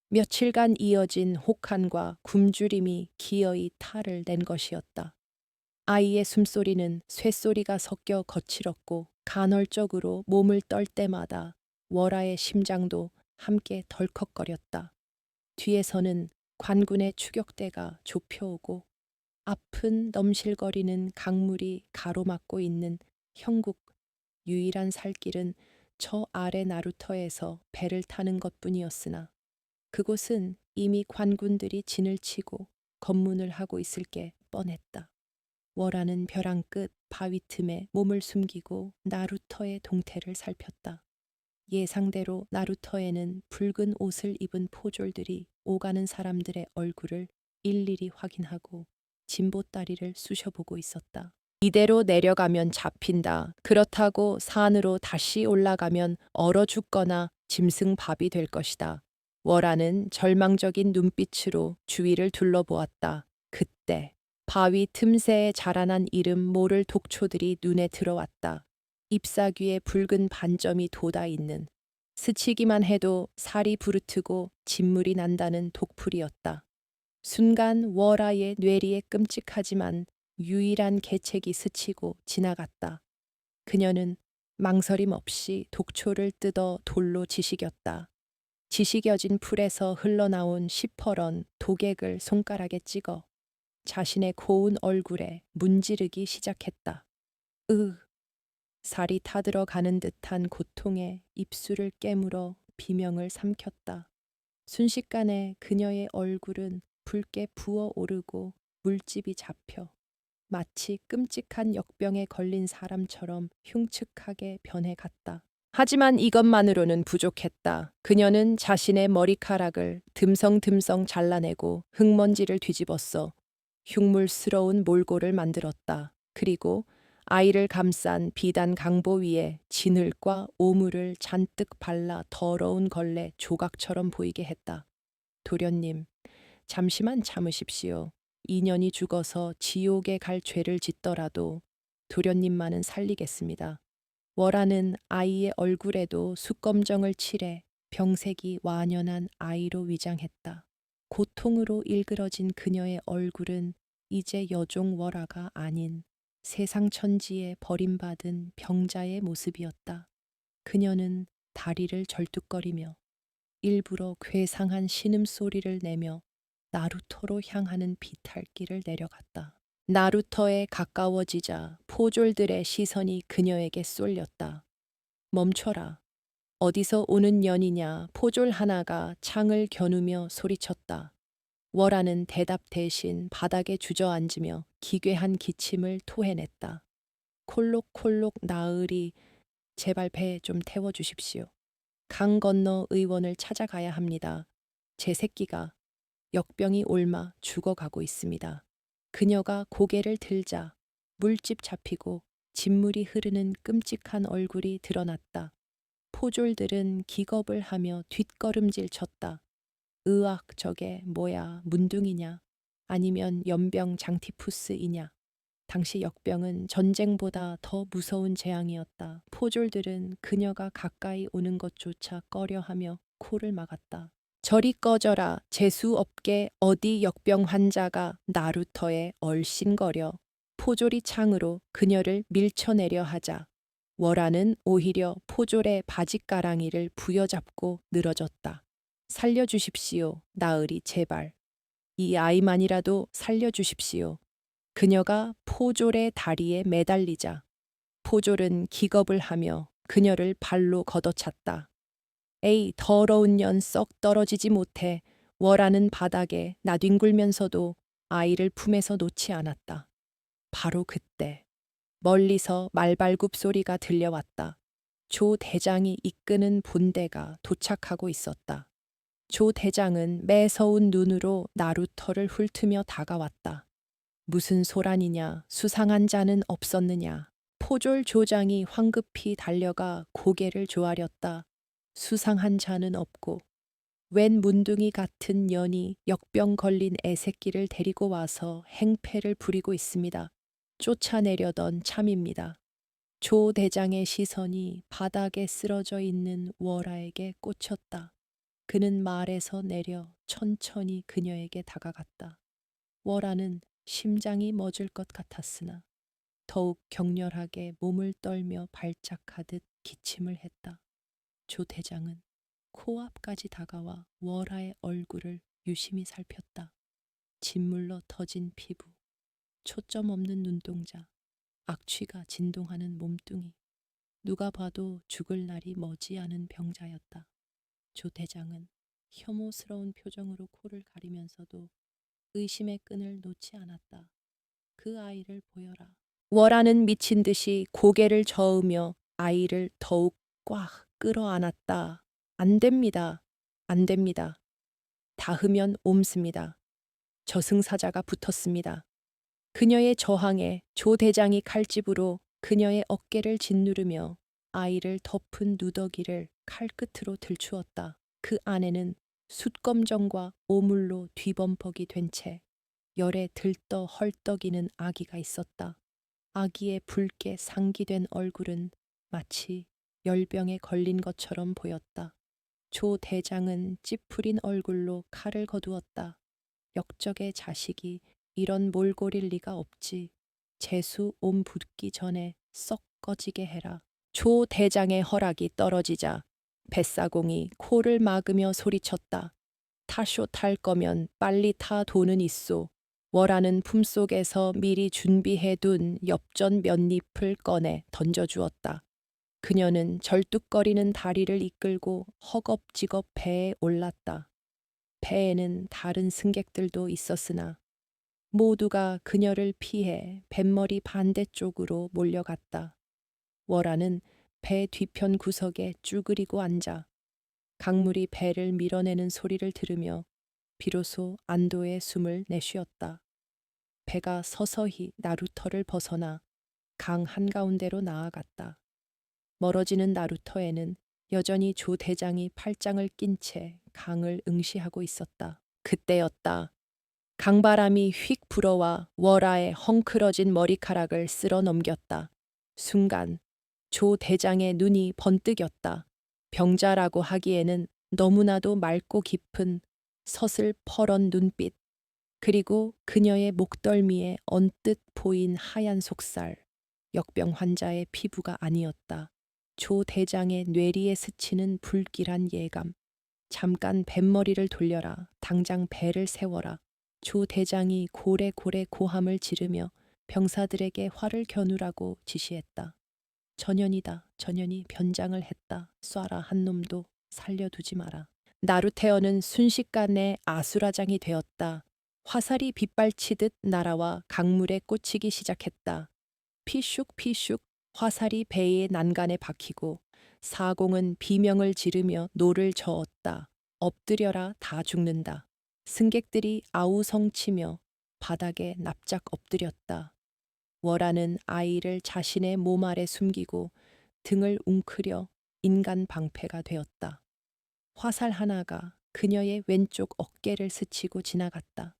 며칠간 이어진 혹한과 굶주림이 기어이 탈을 낸 것이었다. 아이의 숨소리는 쇳소리가 섞여 거칠었고 간헐적으로 몸을 떨 때마다 월아의 심장도 함께 덜컥거렸다. 뒤에서는 관군의 추격대가 좁혀오고 아픈 넘실거리는 강물이 가로막고 있는 형국 유일한 살길은 저 아래 나루터에서 배를 타는 것뿐이었으나 그곳은 이미 관군들이 진을 치고 검문을 하고 있을 게 뻔했다. 월아는 벼랑 끝 바위 틈에 몸을 숨기고 나루터의 동태를 살폈다. 예상대로 나루터에는 붉은 옷을 입은 포졸들이 오가는 사람들의 얼굴을 일일이 확인하고 진보다리를 쑤셔보고 있었다. 이대로 내려가면 잡힌다. 그렇다고 산으로 다시 올라가면 얼어 죽거나 짐승밥이 될 것이다. 월아는 절망적인 눈빛으로 주위를 둘러보았다. 그때 바위 틈새에 자라난 이름 모를 독초들이 눈에 들어왔다. 잎사귀에 붉은 반점이 돋아 있는 스치기만 해도 살이 부르트고 진물이 난다는 독풀이었다. 순간 월아의 뇌리에 끔찍하지만 유일한 계책이 스치고 지나갔다. 그녀는 망설임 없이 독초를 뜯어 돌로 지식였다. 지식여진 풀에서 흘러나온 시퍼런 독액을 손가락에 찍어 자신의 고운 얼굴에 문지르기 시작했다. 살이 타들어가는 듯한 고통에 입술을 깨물어 비명을 삼켰다. 순식간에 그녀의 얼굴은 붉게 부어오르고 물집이 잡혀 마치 끔찍한 역병에 걸린 사람처럼 흉측하게 변해갔다. 하지만 이것만으로는 부족했다. 그녀는 자신의 머리카락을 듬성듬성 잘라내고 흙먼지를 뒤집었어 흉물스러운 몰골을 만들었다. 그리고 아이를 감싼 비단 강보 위에 진흙과 오물을 잔뜩 발라 더러운 걸레 조각처럼 보이게 했다. 도련님, 잠시만 참으십시오. 인연이 죽어서 지옥에 갈 죄를 짓더라도 도련님만은 살리겠습니다. 월아는 아이의 얼굴에도 숯검정을 칠해 병색이 완연한 아이로 위장했다. 고통으로 일그러진 그녀의 얼굴은 이제 여종 월아가 아닌 세상 천지에 버림받은 병자의 모습이었다. 그녀는 다리를 절뚝거리며 일부러 괴상한 신음소리를 내며 나루터로 향하는 비탈길을 내려갔다. 나루터에 가까워지자 포졸들의 시선이 그녀에게 쏠렸다. 멈춰라. 어디서 오는 년이냐. 포졸 하나가 창을 겨누며 소리쳤다. 월아는 대답 대신 바닥에 주저앉으며 기괴한 기침을 토해냈다. 콜록콜록 나으리, 제발 배 좀 태워주십시오. 강 건너 의원을 찾아가야 합니다. 제 새끼가 역병이 옮아 죽어가고 있습니다. 그녀가 고개를 들자 물집 잡히고 진물이 흐르는 끔찍한 얼굴이 드러났다. 포졸들은 기겁을 하며 뒷걸음질 쳤다. 으악, 저게 뭐야, 문둥이냐? 아니면 연병 장티푸스이냐? 당시 역병은 전쟁보다 더 무서운 재앙이었다. 포졸들은 그녀가 가까이 오는 것조차 꺼려하며 코를 막았다. 저리 꺼져라. 재수 없게 어디 역병 환자가 나루터에 얼씬거려. 포졸이 창으로 그녀를 밀쳐내려 하자 월아는 오히려 포졸의 바짓가랑이를 부여잡고 늘어졌다. 살려주십시오. 나으리 제발. 이 아이만이라도 살려주십시오. 그녀가 포졸의 다리에 매달리자 포졸은 기겁을 하며 그녀를 발로 걷어찼다. 에이, 더러운 년 썩 떨어지지 못해. 월아는 바닥에 나뒹굴면서도 아이를 품에서 놓지 않았다. 바로 그때 멀리서 말발굽 소리가 들려왔다. 조 대장이 이끄는 본대가 도착하고 있었다. 조 대장은 매서운 눈으로 나루터를 훑으며 다가왔다. 무슨 소란이냐, 수상한 자는 없었느냐. 포졸 조장이 황급히 달려가 고개를 조아렸다. 수상한 자는 없고 웬 문둥이 같은 년이 역병 걸린 애새끼를 데리고 와서 행패를 부리고 있습니다. 쫓아내려던 참입니다. 조 대장의 시선이 바닥에 쓰러져 있는 월아에게 꽂혔다. 그는 말에서 내려 천천히 그녀에게 다가갔다. 월아는 심장이 멎을 것 같았으나 더욱 격렬하게 몸을 떨며 발작하듯 기침을 했다. 조 대장은 코앞까지 다가와 월아의 얼굴을 유심히 살폈다. 짓물러 터진 피부, 초점 없는 눈동자, 악취가 진동하는 몸뚱이. 누가 봐도 죽을 날이 머지않은 병자였다. 조 대장은 혐오스러운 표정으로 코를 가리면서도 의심의 끈을 놓지 않았다. 그 아이를 보여라. 월아는 미친 듯이 고개를 저으며 아이를 더욱 꽉 끌어안았다. 안 됩니다. 안 됩니다. 닿으면 옴습니다. 저승사자가 붙었습니다. 그녀의 저항에 조 대장이 칼집으로 그녀의 어깨를 짓누르며 아이를 덮은 누더기를 칼끝으로 들추었다. 그 안에는 숯검정과 오물로 뒤범벅이 된 채 열에 들떠 헐떡이는 아기가 있었다. 아기의 붉게 상기된 얼굴은 마치 열병에 걸린 것처럼 보였다. 조 대장은 찌푸린 얼굴로 칼을 거두었다. 역적의 자식이 이런 몰골일 리가 없지. 재수 옴 붙기 전에 썩 꺼지게 해라. 조 대장의 허락이 떨어지자 뱃사공이 코를 막으며 소리쳤다. 타쇼 탈 거면 빨리 타 돈은 있소. 월하는 품속에서 미리 준비해둔 엽전 몇 잎을 꺼내 던져주었다. 그녀는 절뚝거리는 다리를 이끌고 허겁지겁 배에 올랐다. 배에는 다른 승객들도 있었으나 모두가 그녀를 피해 뱃머리 반대쪽으로 몰려갔다. 월하는 배 뒤편 구석에 쭈그리고 앉아 강물이 배를 밀어내는 소리를 들으며 비로소 안도의 숨을 내쉬었다. 배가 서서히 나루터를 벗어나 강 한가운데로 나아갔다. 멀어지는 나루터에는 여전히 조 대장이 팔짱을 낀 채 강을 응시하고 있었다. 그때였다. 강바람이 휙 불어와 월하의 헝클어진 머리카락을 쓸어 넘겼다. 순간 조 대장의 눈이 번뜩였다. 병자라고 하기에는 너무나도 맑고 깊은 서슬퍼런 눈빛, 그리고 그녀의 목덜미에 언뜻 보인 하얀 속살, 역병 환자의 피부가 아니었다. 조 대장의 뇌리에 스치는 불길한 예감. 잠깐 뱃머리를 돌려라. 당장 배를 세워라. 조 대장이 고래고래 고함을 지르며 병사들에게 화를 겨누라고 지시했다. 전연이다. 전연이 변장을 했다. 쏴라 한 놈도 살려두지 마라. 나루테어는 순식간에 아수라장이 되었다. 화살이 빗발치듯 날아와 강물에 꽂히기 시작했다. 피슉피슉 화살이 배의 난간에 박히고 사공은 비명을 지르며 노를 저었다. 엎드려라 다 죽는다. 승객들이 아우성치며 바닥에 납작 엎드렸다. 월하는 아이를 자신의 몸 아래 숨기고 등을 웅크려 인간 방패가 되었다. 화살 하나가 그녀의 왼쪽 어깨를 스치고 지나갔다.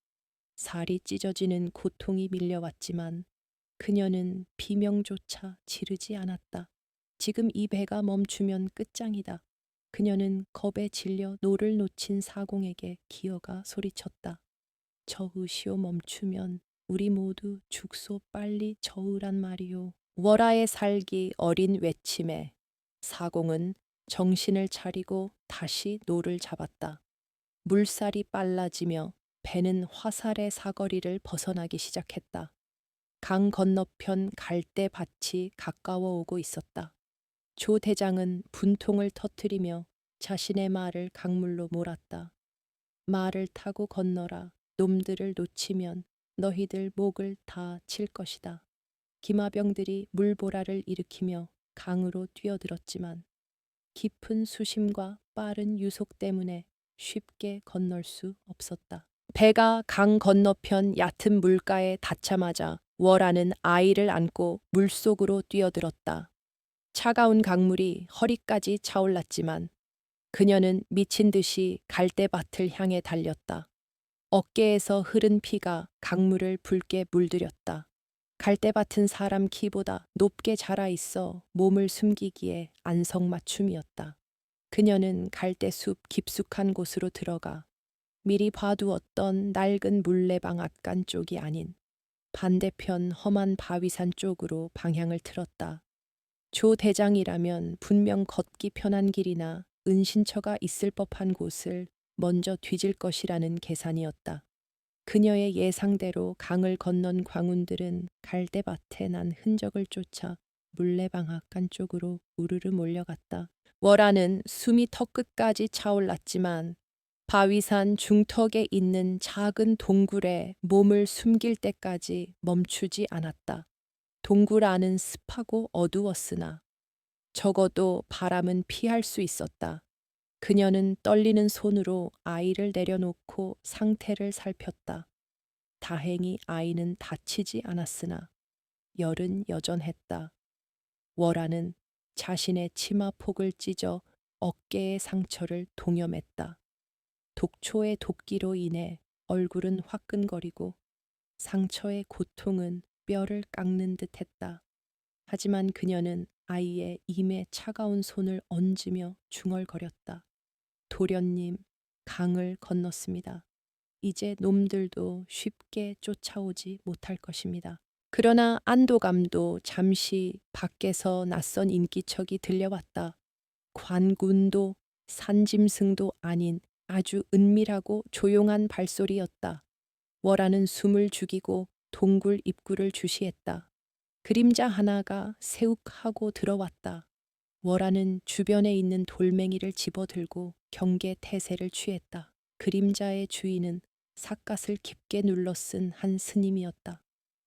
살이 찢어지는 고통이 밀려왔지만 그녀는 비명조차 지르지 않았다. 지금 이 배가 멈추면 끝장이다. 그녀는 겁에 질려 노를 놓친 사공에게 기어가 소리쳤다. 저으시오 멈추면 우리 모두 죽소 빨리 저으란 말이오. 월하의 살기 어린 외침에 사공은 정신을 차리고 다시 노를 잡았다. 물살이 빨라지며 배는 화살의 사거리를 벗어나기 시작했다. 강 건너편 갈대밭이 가까워 오고 있었다. 조 대장은 분통을 터뜨리며 자신의 말을 강물로 몰았다. 말을 타고 건너라. 놈들을 놓치면 너희들 목을 다 칠 것이다. 기마병들이 물보라를 일으키며 강으로 뛰어들었지만 깊은 수심과 빠른 유속 때문에 쉽게 건널 수 없었다. 배가 강 건너편 얕은 물가에 닿자마자 월하는 아이를 안고 물속으로 뛰어들었다. 차가운 강물이 허리까지 차올랐지만 그녀는 미친 듯이 갈대밭을 향해 달렸다. 어깨에서 흐른 피가 강물을 붉게 물들였다. 갈대밭은 사람 키보다 높게 자라 있어 몸을 숨기기에 안성맞춤이었다. 그녀는 갈대숲 깊숙한 곳으로 들어가 미리 봐두었던 낡은 물레방 앞간 쪽이 아닌 반대편 험한 바위산 쪽으로 방향을 틀었다. 조 대장이라면 분명 걷기 편한 길이나 은신처가 있을 법한 곳을 먼저 뒤질 것이라는 계산이었다. 그녀의 예상대로 강을 건넌 광운들은 갈대밭에 난 흔적을 쫓아 물레방앗간 쪽으로 우르르 몰려갔다. 월화는 숨이 턱끝까지 차올랐지만 바위산 중턱에 있는 작은 동굴에 몸을 숨길 때까지 멈추지 않았다. 동굴 안은 습하고 어두웠으나 적어도 바람은 피할 수 있었다. 그녀는 떨리는 손으로 아이를 내려놓고 상태를 살폈다. 다행히 아이는 다치지 않았으나 열은 여전했다. 월화는 자신의 치마폭을 찢어 어깨의 상처를 동여맸다. 독초의 도끼로 인해 얼굴은 화끈거리고 상처의 고통은 뼈를 깎는 듯했다. 하지만 그녀는 아이의 임에 차가운 손을 얹으며 중얼거렸다. 도련님, 강을 건넜습니다. 이제 놈들도 쉽게 쫓아오지 못할 것입니다. 그러나 안도감도 잠시 밖에서 낯선 인기척이 들려왔다. 관군도 산짐승도 아닌 아주 은밀하고 조용한 발소리였다. 월화는 숨을 죽이고 동굴 입구를 주시했다. 그림자 하나가 새욱하고 들어왔다. 월화는 주변에 있는 돌멩이를 집어들고 경계 태세를 취했다. 그림자의 주인은 삿갓을 깊게 눌러 쓴 한 스님이었다.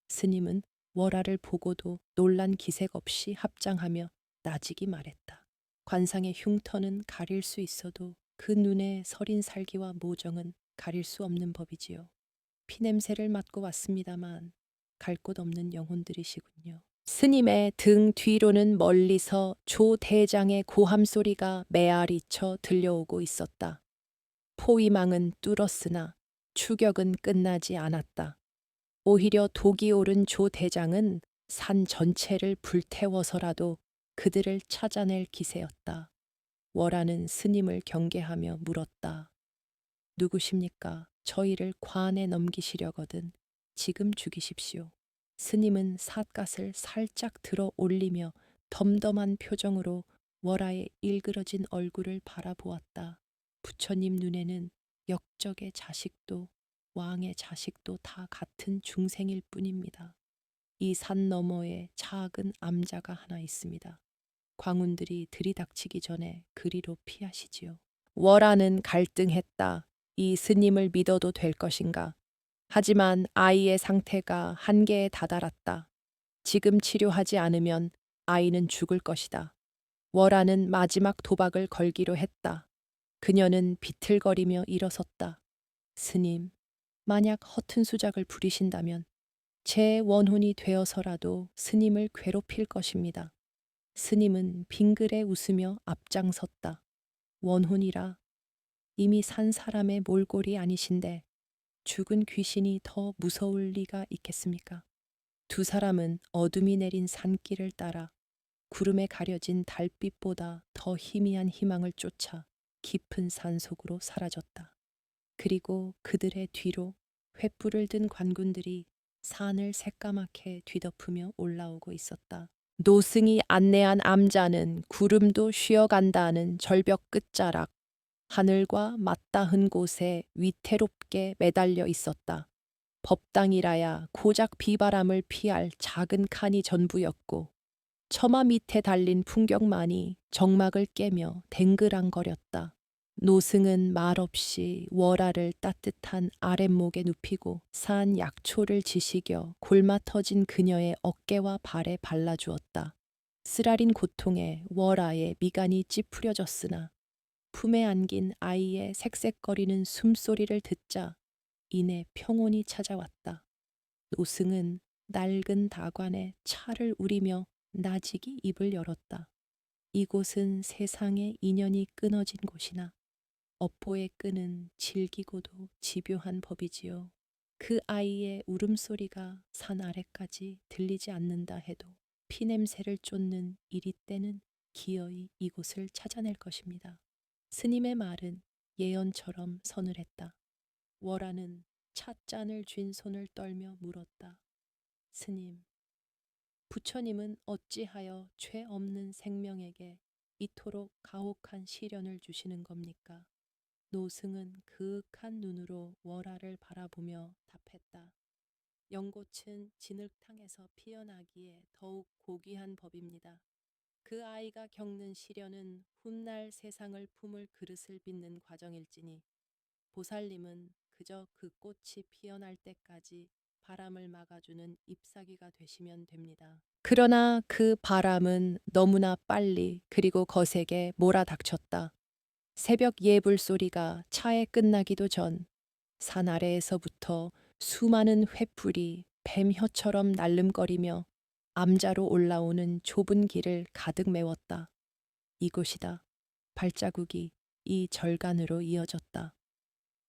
스님은 월화를 보고도 놀란 기색 없이 합장하며 나직이 말했다. 관상의 흉터는 가릴 수 있어도 그 눈의 서린 살기와 모정은 가릴 수 없는 법이지요. 피냄새를 맡고 왔습니다만 갈 곳 없는 영혼들이시군요. 스님의 등 뒤로는 멀리서 조 대장의 고함 소리가 메아리쳐 들려오고 있었다. 포위망은 뚫었으나 추격은 끝나지 않았다. 오히려 독이 오른 조 대장은 산 전체를 불태워서라도 그들을 찾아낼 기세였다. 월화는 스님을 경계하며 물었다. 누구십니까? 저희를 관에 넘기시려거든 지금 죽이십시오. 스님은 삿갓을 살짝 들어 올리며 덤덤한 표정으로 월화의 일그러진 얼굴을 바라보았다. 부처님 눈에는 역적의 자식도 왕의 자식도 다 같은 중생일 뿐입니다. 이 산 너머에 작은 암자가 하나 있습니다. 광운들이 들이닥치기 전에 그리로 피하시지요. 월화는 갈등했다. 이 스님을 믿어도 될 것인가? 하지만 아이의 상태가 한계에 다다랐다. 지금 치료하지 않으면 아이는 죽을 것이다. 월화는 마지막 도박을 걸기로 했다. 그녀는 비틀거리며 일어섰다. 스님, 만약 허튼 수작을 부리신다면 제 원혼이 되어서라도 스님을 괴롭힐 것입니다. 스님은 빙그레 웃으며 앞장섰다. 원혼이라 이미 산 사람의 몰골이 아니신데 죽은 귀신이 더 무서울 리가 있겠습니까? 두 사람은 어둠이 내린 산길을 따라 구름에 가려진 달빛보다 더 희미한 희망을 쫓아 깊은 산속으로 사라졌다. 그리고 그들의 뒤로 횃불을 든 관군들이 산을 새까맣게 뒤덮으며 올라오고 있었다. 노승이 안내한 암자는 구름도 쉬어간다는 절벽 끝자락, 하늘과 맞닿은 곳에 위태롭게 매달려 있었다. 법당이라야 고작 비바람을 피할 작은 칸이 전부였고 처마 밑에 달린 풍경만이 정막을 깨며 댕그랑거렸다. 노승은 말없이 월화를 따뜻한 아랫목에 눕히고 산 약초를 지시겨 골마 터진 그녀의 어깨와 발에 발라주었다. 쓰라린 고통에 월화의 미간이 찌푸려졌으나 품에 안긴 아이의 색색거리는 숨소리를 듣자 이내 평온이 찾아왔다. 노승은 낡은 다관에 차를 우리며 나직이 입을 열었다. 이곳은 세상의 인연이 끊어진 곳이나 업보의 끈은 질기고도 집요한 법이지요. 그 아이의 울음소리가 산 아래까지 들리지 않는다 해도 피냄새를 쫓는 이리 때는 기어이 이곳을 찾아낼 것입니다. 스님의 말은 예언처럼 서늘했다. 월화는 찻잔을 쥔 손을 떨며 물었다. 스님, 부처님은 어찌하여 죄 없는 생명에게 이토록 가혹한 시련을 주시는 겁니까? 노승은 그윽한 눈으로 월화를 바라보며 답했다. 연꽃은 진흙탕에서 피어나기에 더욱 고귀한 법입니다. 그 아이가 겪는 시련은 훗날 세상을 품을 그릇을 빚는 과정일지니 보살님은 그저 그 꽃이 피어날 때까지 바람을 막아주는 잎사귀가 되시면 됩니다. 그러나 그 바람은 너무나 빨리 그리고 거세게 몰아닥쳤다. 새벽 예불 소리가 차에 끝나기도 전 산 아래에서부터 수많은 횃불이 뱀혀처럼 날름거리며 암자로 올라오는 좁은 길을 가득 메웠다. 이곳이다. 발자국이 이 절간으로 이어졌다.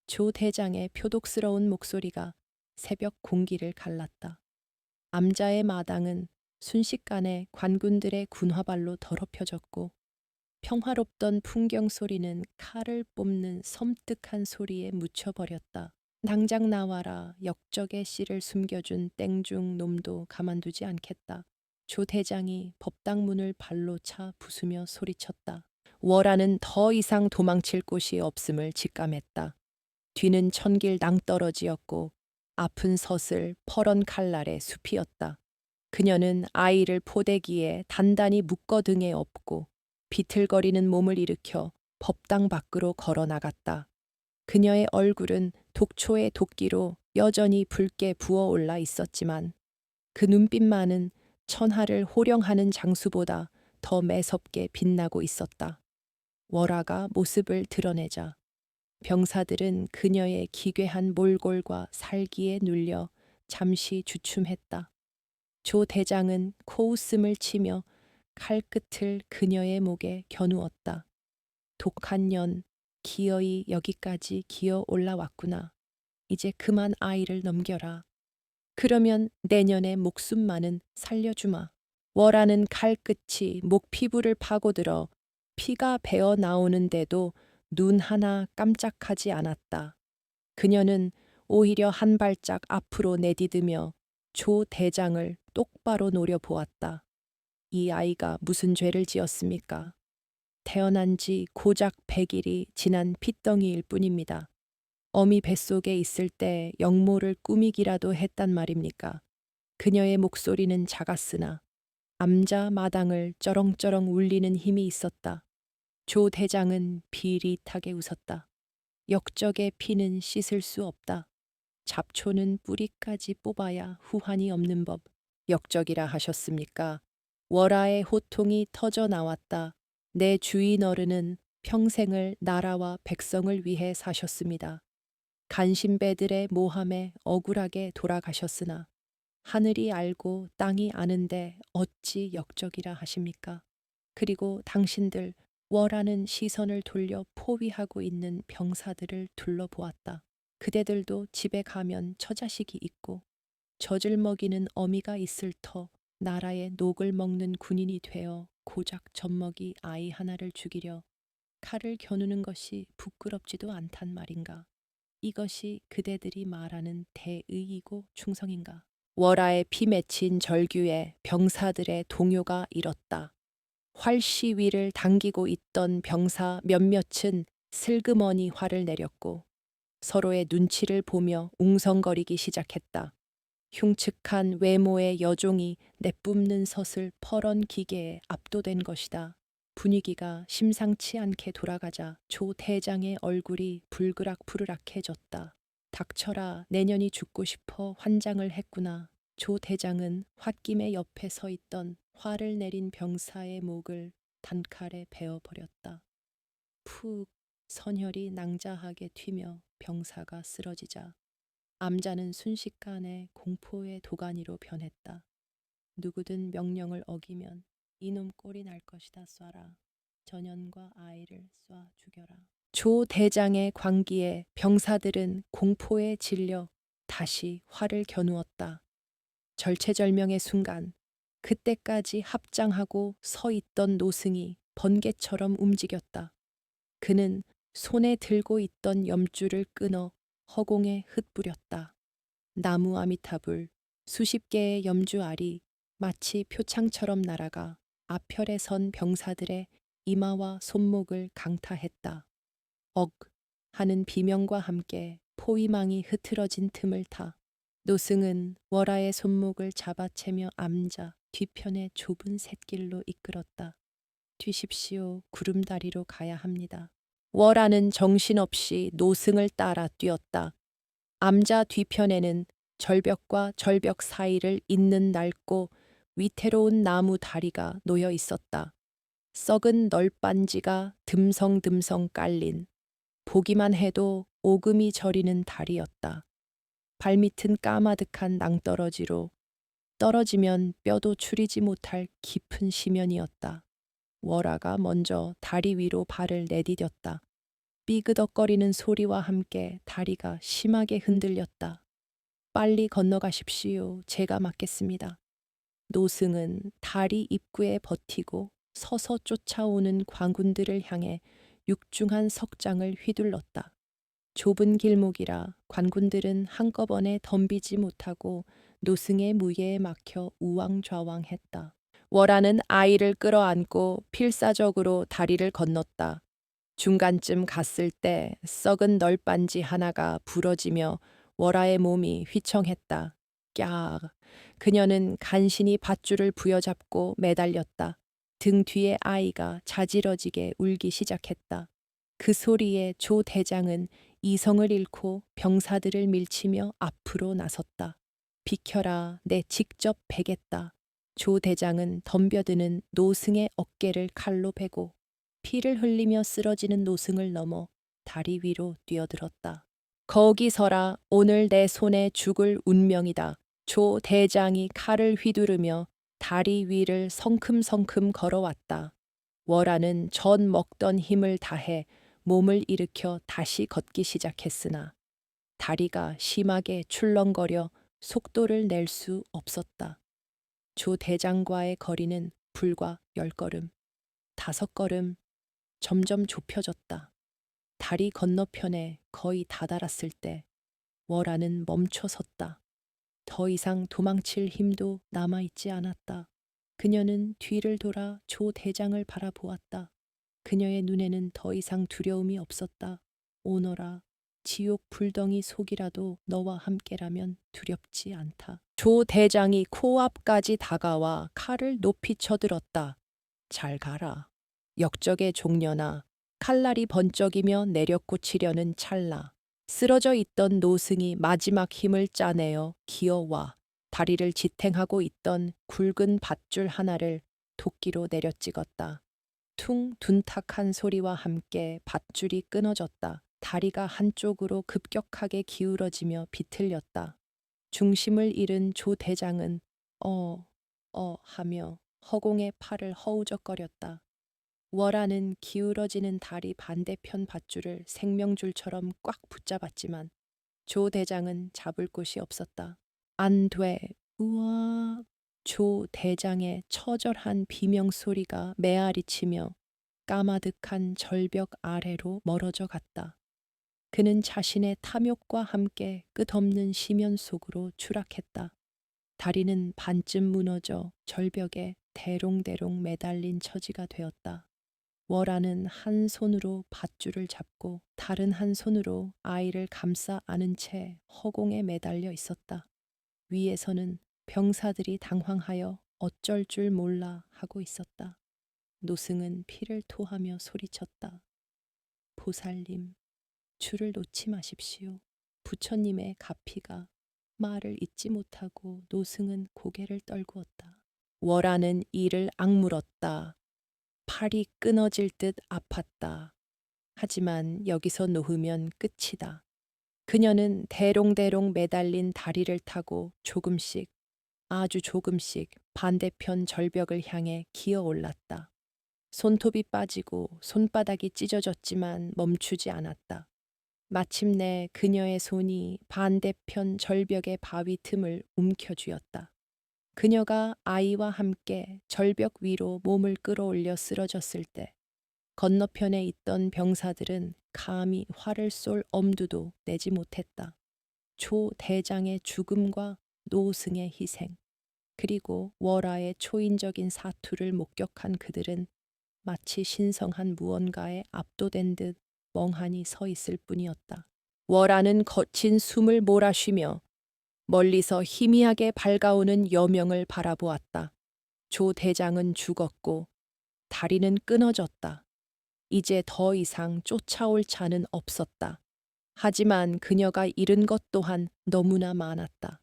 조 대장의 표독스러운 목소리가 새벽 공기를 갈랐다. 암자의 마당은 순식간에 관군들의 군화발로 더럽혀졌고 평화롭던 풍경 소리는 칼을 뽑는 섬뜩한 소리에 묻혀버렸다. 당장 나와라. 역적의 씨를 숨겨준 땡중 놈도 가만두지 않겠다. 조 대장이 법당 문을 발로 차 부수며 소리쳤다. 월화는 더 이상 도망칠 곳이 없음을 직감했다. 뒤는 천길 낭떠러지였고 아픈 서슬 퍼런 칼날의 숲이었다. 그녀는 아이를 포대기에 단단히 묶어 등에 업고 비틀거리는 몸을 일으켜 법당 밖으로 걸어 나갔다. 그녀의 얼굴은 독초의 도끼로 여전히 붉게 부어올라 있었지만 그 눈빛만은 천하를 호령하는 장수보다 더 매섭게 빛나고 있었다. 월화가 모습을 드러내자 병사들은 그녀의 기괴한 몰골과 살기에 눌려 잠시 주춤했다. 조 대장은 코웃음을 치며 칼끝을 그녀의 목에 겨누었다. 독한 년, 기어이 여기까지 기어 올라왔구나. 이제 그만 아이를 넘겨라. 그러면 내년에 목숨만은 살려주마. 월화는 칼끝이 목 피부를 파고들어 피가 배어 나오는데도 눈 하나 깜짝하지 않았다. 그녀는 오히려 한 발짝 앞으로 내디디며 조 대장을 똑바로 노려보았다. 이 아이가 무슨 죄를 지었습니까? 태어난 지 고작 100일이 지난 핏덩이일 뿐입니다. 어미 뱃속에 있을 때 영모를 꾸미기라도 했단 말입니까? 그녀의 목소리는 작았으나 암자 마당을 쩌렁쩌렁 울리는 힘이 있었다. 조 대장은 비릿하게 웃었다. 역적의 피는 씻을 수 없다. 잡초는 뿌리까지 뽑아야 후환이 없는 법. 역적이라 하셨습니까? 월화의 호통이 터져 나왔다. 내 주인 어른은 평생을 나라와 백성을 위해 사셨습니다. 간신배들의 모함에 억울하게 돌아가셨으나 하늘이 알고 땅이 아는데 어찌 역적이라 하십니까? 그리고 당신들 월하는 시선을 돌려 포위하고 있는 병사들을 둘러보았다. 그대들도 집에 가면 처자식이 있고 젖을 먹이는 어미가 있을 터 나라의 녹을 먹는 군인이 되어 고작 젖먹이 아이 하나를 죽이려 칼을 겨누는 것이 부끄럽지도 않단 말인가. 이것이 그대들이 말하는 대의이고 충성인가. 월하에 피 맺힌 절규에 병사들의 동요가 일었다. 활시 위를 당기고 있던 병사 몇몇은 슬그머니 화를 내렸고 서로의 눈치를 보며 웅성거리기 시작했다. 흉측한 외모의 여종이 내뿜는 서슬 퍼런 기계에 압도된 것이다. 분위기가 심상치 않게 돌아가자 조 대장의 얼굴이 불그락푸르락해졌다. 닥쳐라, 내년이 죽고 싶어 환장을 했구나. 조 대장은 홧김에 옆에 서 있던 화를 내린 병사의 목을 단칼에 베어버렸다. 푹 선혈이 낭자하게 튀며 병사가 쓰러지자 암자는 순식간에 공포의 도가니로 변했다. 누구든 명령을 어기면 이놈 꼴이 날 것이다. 쏴라. 전연과 아이를 쏴 죽여라. 조 대장의 광기에 병사들은 공포에 질려 다시 활을 겨누었다. 절체절명의 순간, 그때까지 합장하고 서 있던 노승이 번개처럼 움직였다. 그는 손에 들고 있던 염줄을 끊어 허공에 흩뿌렸다. 나무 아미타불, 수십 개의 염주알이 마치 표창처럼 날아가 앞혈에 선 병사들의 이마와 손목을 강타했다. 억 하는 비명과 함께 포위망이 흐트러진 틈을 타 노승은 월아의 손목을 잡아채며 암자 뒤편의 좁은 샛길로 이끌었다. 뒤십시오. 구름다리로 가야 합니다. 월아는 정신없이 노승을 따라 뛰었다. 암자 뒤편에는 절벽과 절벽 사이를 잇는 낡고 위태로운 나무 다리가 놓여 있었다. 썩은 널빤지가 듬성듬성 깔린 보기만 해도 오금이 저리는 다리였다. 발밑은 까마득한 낭떠러지로 떨어지면 뼈도 추리지 못할 깊은 심연이었다. 월아가 먼저 다리 위로 발을 내디뎠다. 삐그덕거리는 소리와 함께 다리가 심하게 흔들렸다. 빨리 건너가십시오. 제가 맡겠습니다. 노승은 다리 입구에 버티고 서서 쫓아오는 관군들을 향해 육중한 석장을 휘둘렀다. 좁은 길목이라 관군들은 한꺼번에 덤비지 못하고 노승의 무예에 막혀 우왕좌왕했다. 월아는 아이를 끌어안고 필사적으로 다리를 건넜다. 중간쯤 갔을 때 썩은 널빤지 하나가 부러지며 월아의 몸이 휘청했다. 꺄! 그녀는 간신히 밧줄을 부여잡고 매달렸다. 등 뒤에 아이가 자지러지게 울기 시작했다. 그 소리에 조 대장은 이성을 잃고 병사들을 밀치며 앞으로 나섰다. 비켜라, 내 직접 베겠다. 조 대장은 덤벼드는 노승의 어깨를 칼로 베고 피를 흘리며 쓰러지는 노승을 넘어 다리 위로 뛰어들었다. 거기 서라, 오늘 내 손에 죽을 운명이다. 조 대장이 칼을 휘두르며 다리 위를 성큼성큼 걸어왔다. 월아는 전 먹던 힘을 다해 몸을 일으켜 다시 걷기 시작했으나 다리가 심하게 출렁거려 속도를 낼 수 없었다. 조 대장과의 거리는 불과 10걸음, 5걸음, 점점 좁혀졌다. 다리 건너편에 거의 다다랐을 때 월아는 멈춰 섰다. 더 이상 도망칠 힘도 남아있지 않았다. 그녀는 뒤를 돌아 조 대장을 바라보았다. 그녀의 눈에는 더 이상 두려움이 없었다. 오너라, 지옥 불덩이 속이라도 너와 함께라면 두렵지 않다. 조 대장이 코앞까지 다가와 칼을 높이 쳐들었다. 잘 가라. 역적의 종려나 칼날이 번쩍이며 내려꽂히려는 찰나. 쓰러져 있던 노승이 마지막 힘을 짜내어 기어와 다리를 지탱하고 있던 굵은 밧줄 하나를 도끼로 내려찍었다. 퉁 둔탁한 소리와 함께 밧줄이 끊어졌다. 다리가 한쪽으로 급격하게 기울어지며 비틀렸다. 중심을 잃은 조 대장은 하며 허공에 팔을 허우적거렸다. 월아는 기울어지는 다리 반대편 밧줄을 생명줄처럼 꽉 붙잡았지만 조 대장은 잡을 곳이 없었다. 안 돼, 우와. 조 대장의 처절한 비명소리가 메아리치며 까마득한 절벽 아래로 멀어져 갔다. 그는 자신의 탐욕과 함께 끝없는 심연 속으로 추락했다. 다리는 반쯤 무너져 절벽에 대롱대롱 매달린 처지가 되었다. 월아는 한 손으로 밧줄을 잡고 다른 한 손으로 아이를 감싸 안은 채 허공에 매달려 있었다. 위에서는 병사들이 당황하여 어쩔 줄 몰라 하고 있었다. 노승은 피를 토하며 소리쳤다. 보살님, 줄을 놓지 마십시오. 부처님의 가피가 말을 잇지 못하고 노승은 고개를 떨구었다. 월아는 이를 악물었다. 팔이 끊어질 듯 아팠다. 하지만 여기서 놓으면 끝이다. 그녀는 대롱대롱 매달린 다리를 타고 조금씩, 아주 조금씩 반대편 절벽을 향해 기어 올랐다. 손톱이 빠지고 손바닥이 찢어졌지만 멈추지 않았다. 마침내 그녀의 손이 반대편 절벽의 바위 틈을 움켜쥐었다. 그녀가 아이와 함께 절벽 위로 몸을 끌어올려 쓰러졌을 때 건너편에 있던 병사들은 감히 활을 쏠 엄두도 내지 못했다. 조 대장의 죽음과 노승의 희생, 그리고 월하의 초인적인 사투를 목격한 그들은 마치 신성한 무언가에 압도된 듯 멍하니 서 있을 뿐이었다. 월하는 거친 숨을 몰아쉬며 멀리서 희미하게 밝아오는 여명을 바라보았다. 조 대장은 죽었고 다리는 끊어졌다. 이제 더 이상 쫓아올 자는 없었다. 하지만 그녀가 잃은 것 또한 너무나 많았다.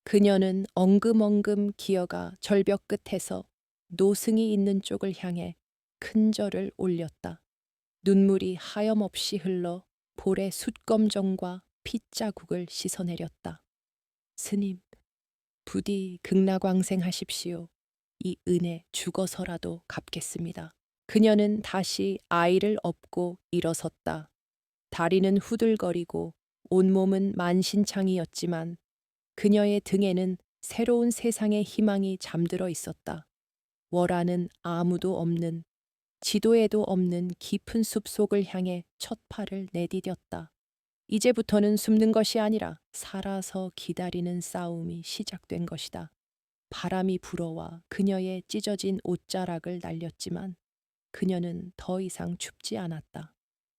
그녀는 엉금엉금 기어가 절벽 끝에서 노승이 있는 쪽을 향해 큰 절을 올렸다. 눈물이 하염없이 흘러 볼의 숫검정과 핏자국을 씻어내렸다. 스님, 부디 극락왕생하십시오. 이 은혜 죽어서라도 갚겠습니다. 그녀는 다시 아이를 업고 일어섰다. 다리는 후들거리고 온몸은 만신창이었지만 그녀의 등에는 새로운 세상의 희망이 잠들어 있었다. 월하는 아무도 없는, 지도에도 없는 깊은 숲속을 향해 첫 팔을 내디뎠다. 이제부터는 숨는 것이 아니라 살아서 기다리는 싸움이 시작된 것이다. 바람이 불어와 그녀의 찢어진 옷자락을 날렸지만 그녀는 더 이상 춥지 않았다.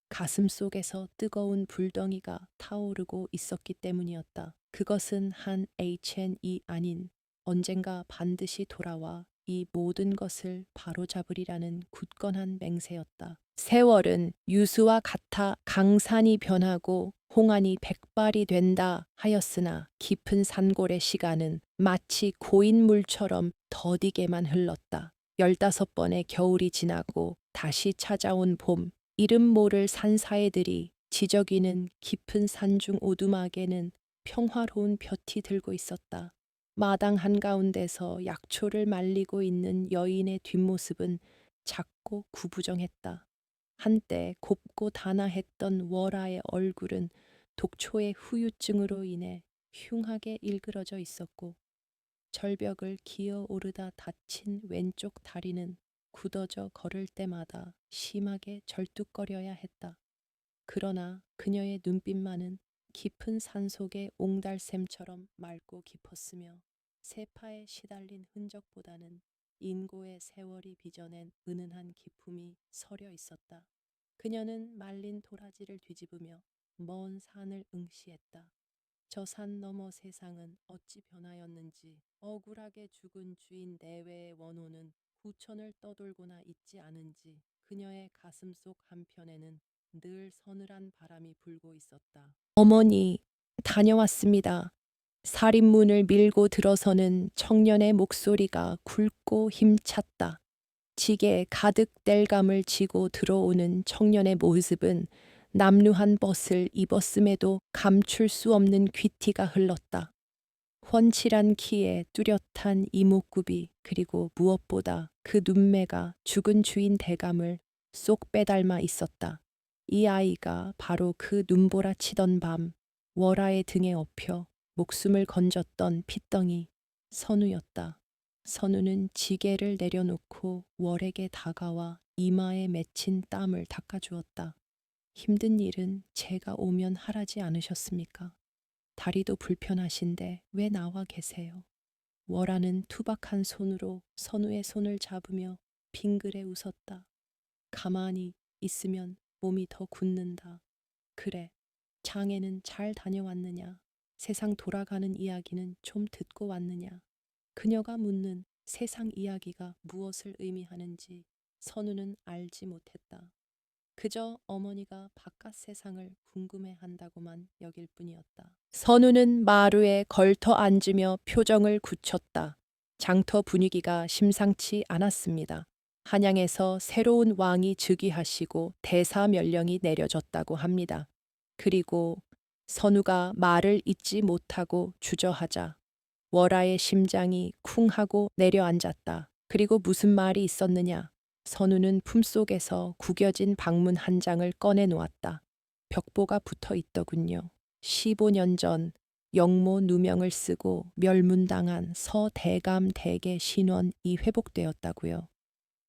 가슴 속에서 뜨거운 불덩이가 타오르고 있었기 때문이었다. 그것은 한 HN이 아닌 언젠가 반드시 돌아와 이 모든 것을 바로잡으리라는 굳건한 맹세였다. 세월은 유수와 같아 강산이 변하고 홍안이 백발이 된다 하였으나 깊은 산골의 시간은 마치 고인물처럼 더디게만 흘렀다. 15번의 겨울이 지나고 다시 찾아온 봄, 이름 모를 산사애들이 지저귀는 깊은 산중 오두막에는 평화로운 볕이 들고 있었다. 마당 한가운데서 약초를 말리고 있는 여인의 뒷모습은 작고 구부정했다. 한때 곱고 단아했던 월하의 얼굴은 독초의 후유증으로 인해 흉하게 일그러져 있었고 절벽을 기어 오르다 다친 왼쪽 다리는 굳어져 걸을 때마다 심하게 절뚝거려야 했다. 그러나 그녀의 눈빛만은 깊은 산속의 옹달샘처럼 맑고 깊었으며 세파에 시달린 흔적보다는 인고의 세월이 빚어낸 은은한 기품이 서려 있었다. 그녀는 말린 도라지를 뒤집으며 먼 산을 응시했다. 저 산 너머 세상은 어찌 변하였는지 억울하게 죽은 주인 내외의 원호는 후천을 떠돌고나 있지 않은지 그녀의 가슴 속 한편에는 늘 서늘한 바람이 불고 있었다. 어머니, 다녀왔습니다. 살인문을 밀고 들어서는 청년의 목소리가 굵고 힘찼다. 지게 가득 땔감을 지고 들어오는 청년의 모습은 남루한 벗을 입었음에도 감출 수 없는 귀티가 흘렀다. 훤칠한 키에 뚜렷한 이목구비, 그리고 무엇보다 그 눈매가 죽은 주인 대감을 쏙 빼닮아 있었다. 이 아이가 바로 그 눈보라 치던 밤 월하의 등에 엎여 목숨을 건졌던 핏덩이 선우였다. 선우는 지게를 내려놓고 월에게 다가와 이마에 맺힌 땀을 닦아주었다. 힘든 일은 제가 오면 하라지 않으셨습니까? 다리도 불편하신데 왜 나와 계세요? 월하는 투박한 손으로 선우의 손을 잡으며 빙그레 웃었다. 가만히 있으면 몸이 더 굳는다. 그래, 장에는 잘 다녀왔느냐? 세상 돌아가는 이야기는 좀 듣고 왔느냐? 그녀가 묻는 세상 이야기가 무엇을 의미하는지 선우는 알지 못했다. 그저 어머니가 바깥 세상을 궁금해한다고만 여길 뿐이었다. 선우는 마루에 걸터 앉으며 표정을 굳혔다. 장터 분위기가 심상치 않았습니다. 한양에서 새로운 왕이 즉위하시고 대사멸령이 내려졌다고 합니다. 그리고 선우가 말을 잇지 못하고 주저하자 월하의 심장이 쿵하고 내려앉았다. 그리고 무슨 말이 있었느냐? 선우는 품속에서 구겨진 방문 한 장을 꺼내 놓았다. 벽보가 붙어 있더군요. 15년 전 영모 누명을 쓰고 멸문당한 서대감 댁의 신원이 회복되었다고요.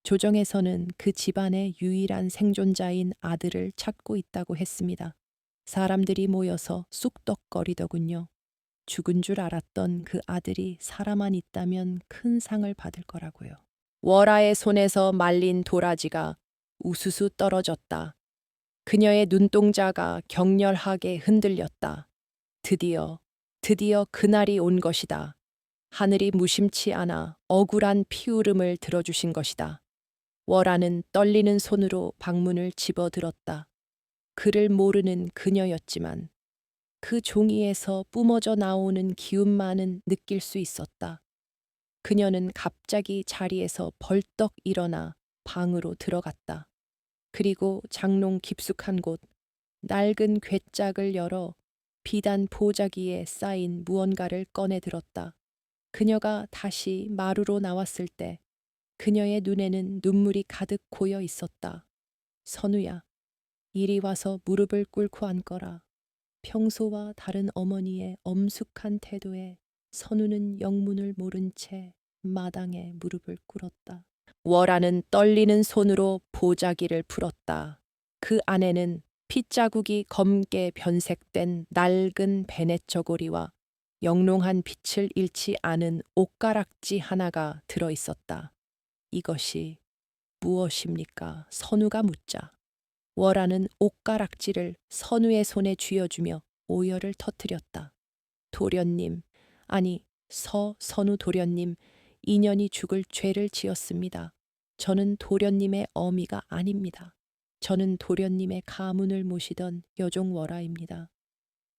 조정에서는 그 집안의 유일한 생존자인 아들을 찾고 있다고 했습니다. 사람들이 모여서 쑥덕거리더군요. 죽은 줄 알았던 그 아들이 살아만 있다면 큰 상을 받을 거라고요. 월아의 손에서 말린 도라지가 우수수 떨어졌다. 그녀의 눈동자가 격렬하게 흔들렸다. 드디어 그날이 온 것이다. 하늘이 무심치 않아 억울한 피울음을 들어주신 것이다. 월아는 떨리는 손으로 방문을 집어들었다. 그를 모르는 그녀였지만 그 종이에서 뿜어져 나오는 기운만은 느낄 수 있었다. 그녀는 갑자기 자리에서 벌떡 일어나 방으로 들어갔다. 그리고 장롱 깊숙한 곳 낡은 괴짝을 열어 비단 보자기에 쌓인 무언가를 꺼내 들었다. 그녀가 다시 마루로 나왔을 때 그녀의 눈에는 눈물이 가득 고여 있었다. 선우야, 이리 와서 무릎을 꿇고 앉거라. 평소와 다른 어머니의 엄숙한 태도에 선우는 영문을 모른 채 마당에 무릎을 꿇었다. 월아는 떨리는 손으로 보자기를 풀었다. 그 안에는 핏자국이 검게 변색된 낡은 베넷 저고리와 영롱한 빛을 잃지 않은 옷가락지 하나가 들어 있었다. 이것이 무엇입니까? 선우가 묻자. 월아는 옷가락지를 선우의 손에 쥐어주며 오열을 터뜨렸다. 도련님, 아니 선우 도련님, 인연이 죽을 죄를 지었습니다. 저는 도련님의 어미가 아닙니다. 저는 도련님의 가문을 모시던 여종 월아입니다.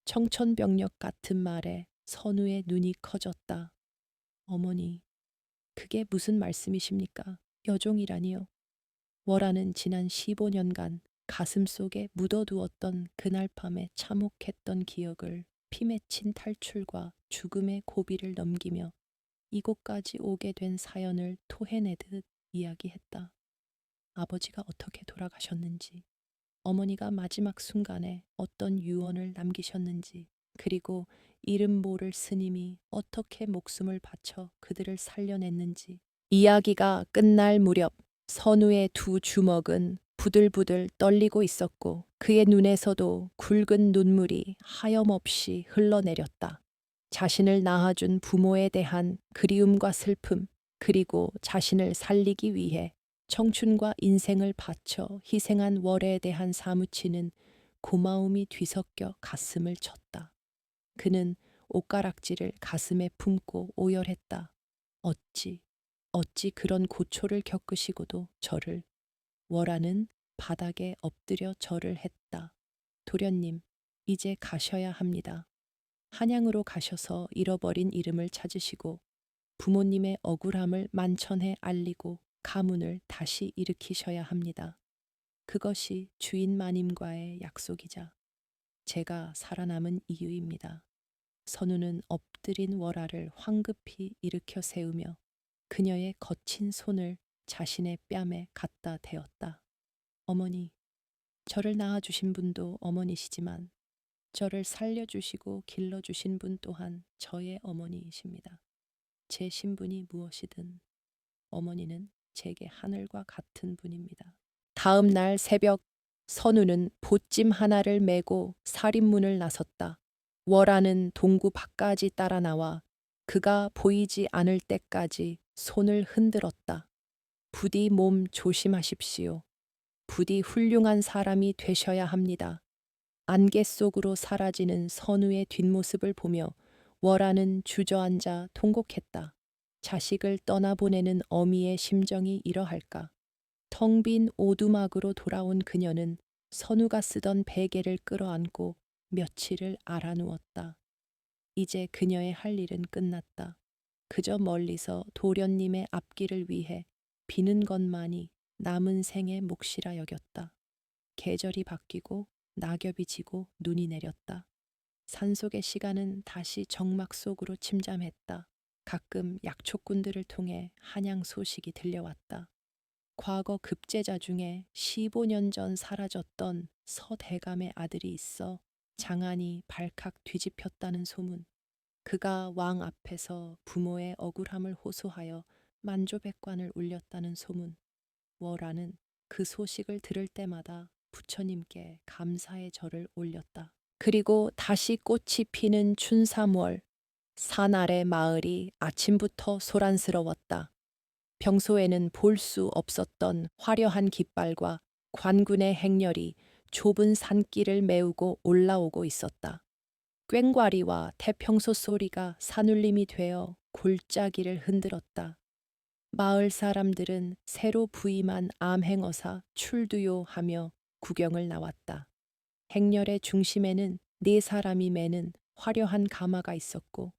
청천벽력 같은 말에 선우의 눈이 커졌다. 어머니, 그게 무슨 말씀이십니까? 여종이라니요. 월아는 지난 15년간 가슴 속에 묻어두었던 그날 밤에 참혹했던 기억을 피 맺힌 탈출과 죽음의 고비를 넘기며 이곳까지 오게 된 사연을 토해내듯 이야기했다. 아버지가 어떻게 돌아가셨는지, 어머니가 마지막 순간에 어떤 유언을 남기셨는지, 그리고 이름 모를 스님이 어떻게 목숨을 바쳐 그들을 살려냈는지. 이야기가 끝날 무렵 선우의 두 주먹은 부들부들 떨리고 있었고 그의 눈에서도 굵은 눈물이 하염없이 흘러내렸다. 자신을 낳아준 부모에 대한 그리움과 슬픔, 그리고 자신을 살리기 위해 청춘과 인생을 바쳐 희생한 월에 대한 사무치는 고마움이 뒤섞여 가슴을 쳤다. 그는 옷가락지를 가슴에 품고 오열했다. 어찌 그런 고초를 겪으시고도 저를. 월아는 바닥에 엎드려 절을 했다. 도련님, 이제 가셔야 합니다. 한양으로 가셔서 잃어버린 이름을 찾으시고 부모님의 억울함을 만천해 알리고 가문을 다시 일으키셔야 합니다. 그것이 주인 마님과의 약속이자 제가 살아남은 이유입니다. 선우는 엎드린 월아를 황급히 일으켜 세우며 그녀의 거친 손을 자신의 뺨에 갖다 대었다. 어머니, 저를 낳아주신 분도 어머니시지만 저를 살려주시고 길러주신 분 또한 저의 어머니이십니다. 제 신분이 무엇이든 어머니는 제게 하늘과 같은 분입니다. 다음 날 새벽 선우는 보찜 하나를 메고 살인문을 나섰다. 월아는 동구 밖까지 따라 나와 그가 보이지 않을 때까지 손을 흔들었다. 부디 몸 조심하십시오. 부디 훌륭한 사람이 되셔야 합니다. 안개 속으로 사라지는 선우의 뒷모습을 보며 월아는 주저앉아 통곡했다. 자식을 떠나보내는 어미의 심정이 이러할까. 텅 빈 오두막으로 돌아온 그녀는 선우가 쓰던 베개를 끌어안고 며칠을 알아누웠다. 이제 그녀의 할 일은 끝났다. 그저 멀리서 도련님의 앞길을 위해 비는 것만이 남은 생의 몫이라 여겼다. 계절이 바뀌고 낙엽이 지고 눈이 내렸다. 산속의 시간은 다시 정막 속으로 침잠했다. 가끔 약초꾼들을 통해 한양 소식이 들려왔다. 과거 급제자 중에 15년 전 사라졌던 서대감의 아들이 있어 장안이 발칵 뒤집혔다는 소문. 그가 왕 앞에서 부모의 억울함을 호소하여 만조백관을 울렸다는 소문. 월화는 그 소식을 들을 때마다 부처님께 감사의 절을 올렸다. 그리고 다시 꽃이 피는 춘삼월, 산 아래 마을이 아침부터 소란스러웠다. 평소에는 볼 수 없었던 화려한 깃발과 관군의 행렬이 좁은 산길을 메우고 올라오고 있었다. 꽹과리와 태평소 소리가 산울림이 되어 골짜기를 흔들었다. 마을 사람들은 새로 부임한 암행어사 출두요 하며 구경을 나왔다. 행렬의 중심에는 네 사람이 매는 화려한 가마가 있었고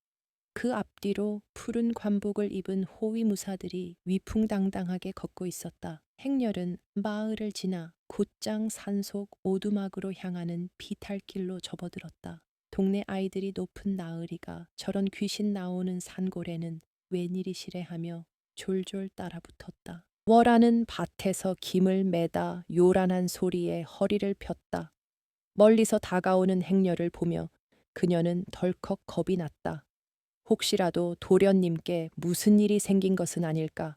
그 앞뒤로 푸른 관복을 입은 호위무사들이 위풍당당하게 걷고 있었다. 행렬은 마을을 지나 곧장 산속 오두막으로 향하는 비탈길로 접어들었다. 동네 아이들이 높은 나으리가 저런 귀신 나오는 산골에는 웬일이시래 하며 졸졸 따라붙었다. 월하는 밭에서 김을 매다 요란한 소리에 허리를 폈다. 멀리서 다가오는 행렬을 보며 그녀는 덜컥 겁이 났다. 혹시라도 도련님께 무슨 일이 생긴 것은 아닐까?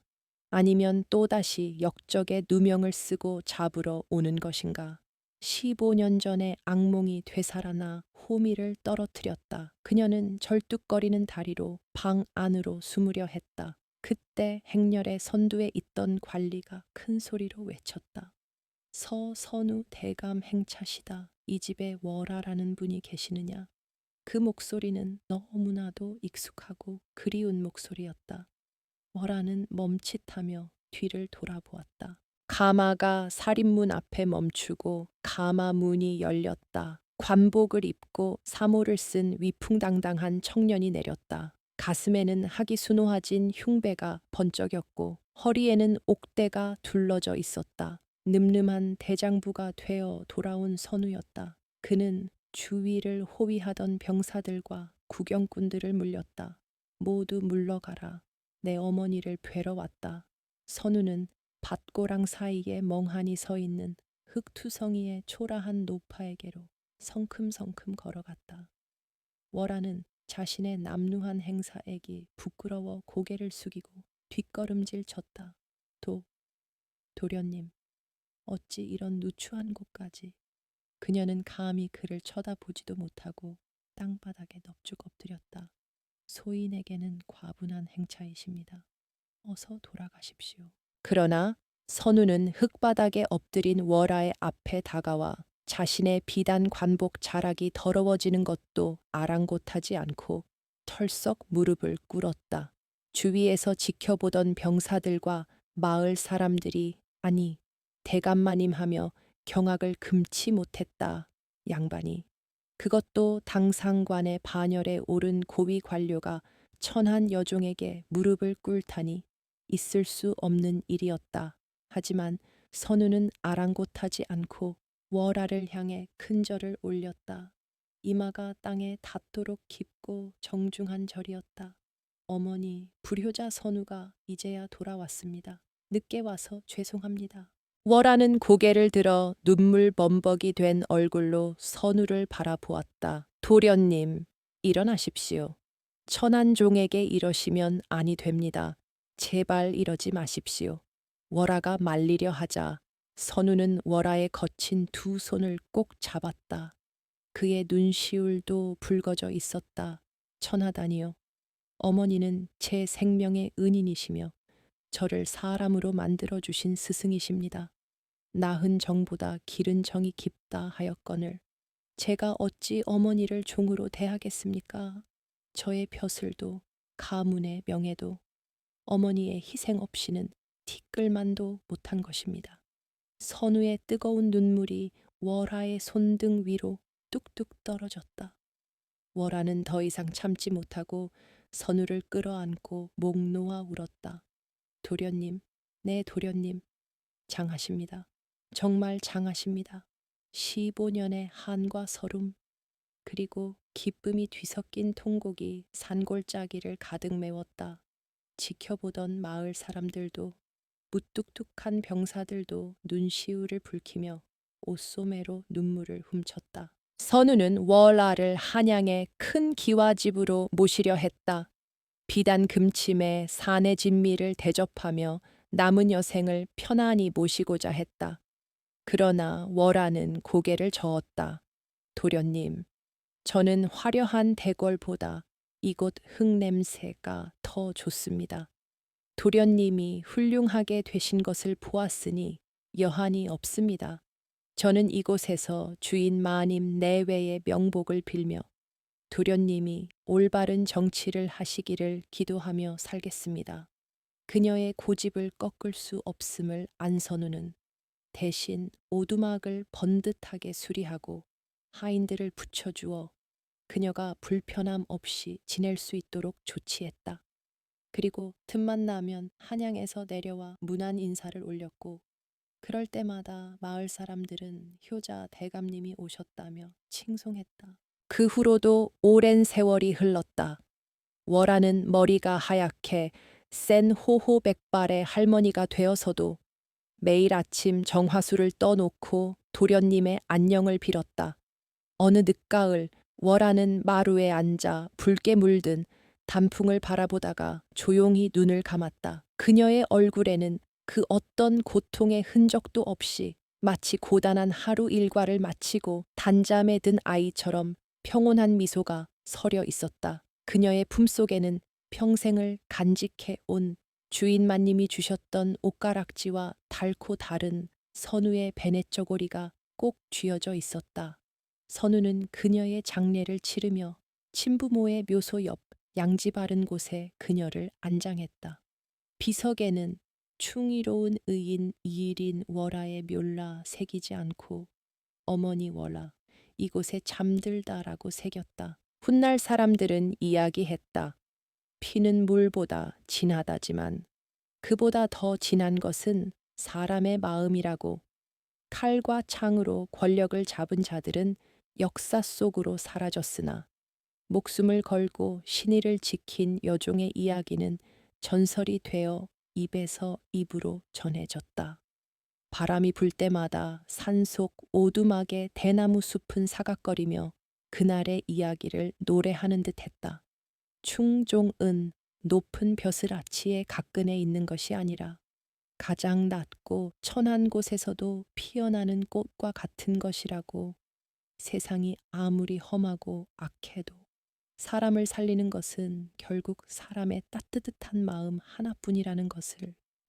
아니면 또다시 역적의 누명을 쓰고 잡으러 오는 것인가? 15년 전에 악몽이 되살아나 호미를 떨어뜨렸다. 그녀는 절뚝거리는 다리로 방 안으로 숨으려 했다. 그때 행렬의 선두에 있던 관리가 큰 소리로 외쳤다. 서선우 대감 행차시다. 이 집에 월하라는 분이 계시느냐? 그 목소리는 너무나도 익숙하고 그리운 목소리였다. 월하는 멈칫하며 뒤를 돌아보았다. 가마가 살인문 앞에 멈추고 가마 문이 열렸다. 관복을 입고 사모를 쓴 위풍당당한 청년이 내렸다. 가슴에는 하기 수노하진 흉배가 번쩍였고 허리에는 옥대가 둘러져 있었다. 늠름한 대장부가 되어 돌아온 선우였다. 그는 주위를 호위하던 병사들과 구경꾼들을 물렸다. 모두 물러가라. 내 어머니를 뵈러 왔다. 선우는 밭고랑 사이에 멍하니 서 있는 흙투성이의 초라한 노파에게로 성큼성큼 걸어갔다. 월하는 자신의 남루한 행사액이 부끄러워 고개를 숙이고 뒷걸음질 쳤다. 도련님, 어찌 이런 누추한 곳까지. 그녀는 감히 그를 쳐다보지도 못하고 땅바닥에 넙죽 엎드렸다. 소인에게는 과분한 행차이십니다. 어서 돌아가십시오. 그러나 선우는 흙바닥에 엎드린 월하의 앞에 다가와 자신의 비단 관복 자락이 더러워지는 것도 아랑곳하지 않고 털썩 무릎을 꿇었다. 주위에서 지켜보던 병사들과 마을 사람들이 아니 대감마님 하며 경악을 금치 못했다. 양반이. 그것도 당상관의 반열에 오른 고위 관료가 천한 여종에게 무릎을 꿇다니 있을 수 없는 일이었다. 하지만 선우는 아랑곳하지 않고 월하를 향해 큰 절을 올렸다. 이마가 땅에 닿도록 깊고 정중한 절이었다. 어머니, 불효자 선우가 이제야 돌아왔습니다. 늦게 와서 죄송합니다. 월하는 고개를 들어 눈물 범벅이 된 얼굴로 선우를 바라보았다. 도련님, 일어나십시오. 천한종에게 이러시면 아니 됩니다. 제발 이러지 마십시오. 월하가 말리려 하자 선우는 월하의 거친 두 손을 꼭 잡았다. 그의 눈시울도 붉어져 있었다. 천하다니요. 어머니는 제 생명의 은인이시며 저를 사람으로 만들어 주신 스승이십니다. 나흔 정보다 기른 정이 깊다 하였거늘 제가 어찌 어머니를 종으로 대하겠습니까? 저의 벼슬도 가문의 명예도 어머니의 희생 없이는 티끌만도 못한 것입니다. 선우의 뜨거운 눈물이 월하의 손등 위로 뚝뚝 떨어졌다. 월하는 더 이상 참지 못하고 선우를 끌어안고 목 놓아 울었다. 도련님, 네 도련님, 장하십니다. 정말 장하십니다. 15년의 한과 서름, 그리고 기쁨이 뒤섞인 통곡이 산골짜기를 가득 메웠다. 지켜보던 마을 사람들도 무뚝뚝한 병사들도 눈시울을 붉히며 옷소매로 눈물을 훔쳤다. 선우는 월아를 한양의 큰 기와집으로 모시려 했다. 비단 금침에 사내 진미를 대접하며 남은 여생을 편안히 모시고자 했다. 그러나 월아는 고개를 저었다. 도련님, 저는 화려한 대궐보다 이곳 흙냄새가 더 좋습니다. 도련님이 훌륭하게 되신 것을 보았으니 여한이 없습니다. 저는 이곳에서 주인 마님 내외의 명복을 빌며 도련님이 올바른 정치를 하시기를 기도하며 살겠습니다. 그녀의 고집을 꺾을 수 없음을 안선우는 대신 오두막을 번듯하게 수리하고 하인들을 붙여주어 그녀가 불편함 없이 지낼 수 있도록 조치했다. 그리고 틈만 나면 한양에서 내려와 문안 인사를 올렸고 그럴 때마다 마을 사람들은 효자 대감님이 오셨다며 칭송했다. 그 후로도 오랜 세월이 흘렀다. 월아는 머리가 하얗게 센 호호백발의 할머니가 되어서도 매일 아침 정화수를 떠놓고 도련님의 안녕을 빌었다. 어느 늦가을 월아는 마루에 앉아 붉게 물든 단풍을 바라보다가 조용히 눈을 감았다. 그녀의 얼굴에는 그 어떤 고통의 흔적도 없이 마치 고단한 하루 일과를 마치고 단잠에 든 아이처럼 평온한 미소가 서려 있었다. 그녀의 품속에는 평생을 간직해 온 주인마님이 주셨던 옷가락지와 닳고 다른 선우의 베넷저고리가 꼭 쥐어져 있었다. 선우는 그녀의 장례를 치르며 친부모의 묘소 옆 양지 바른 곳에 그녀를 안장했다. 비석에는 충의로운 의인 이일인 월아의 묘라 새기지 않고 어머니 월아 이곳에 잠들다라고 새겼다. 훗날 사람들은 이야기했다. 피는 물보다 진하다지만 그보다 더 진한 것은 사람의 마음이라고. 칼과 창으로 권력을 잡은 자들은 역사 속으로 사라졌으나 목숨을 걸고 신의를 지킨 여종의 이야기는 전설이 되어 입에서 입으로 전해졌다. 바람이 불 때마다 산속 오두막의 대나무 숲은 사각거리며 그날의 이야기를 노래하는 듯했다. 충종은 높은 벼슬아치의 가끈에 있는 것이 아니라 가장 낮고 천한 곳에서도 피어나는 꽃과 같은 것이라고. 세상이 아무리 험하고 악해도 사람을 살리는 것은 결국 사람의 따뜻한 마음 하나뿐이라는 것을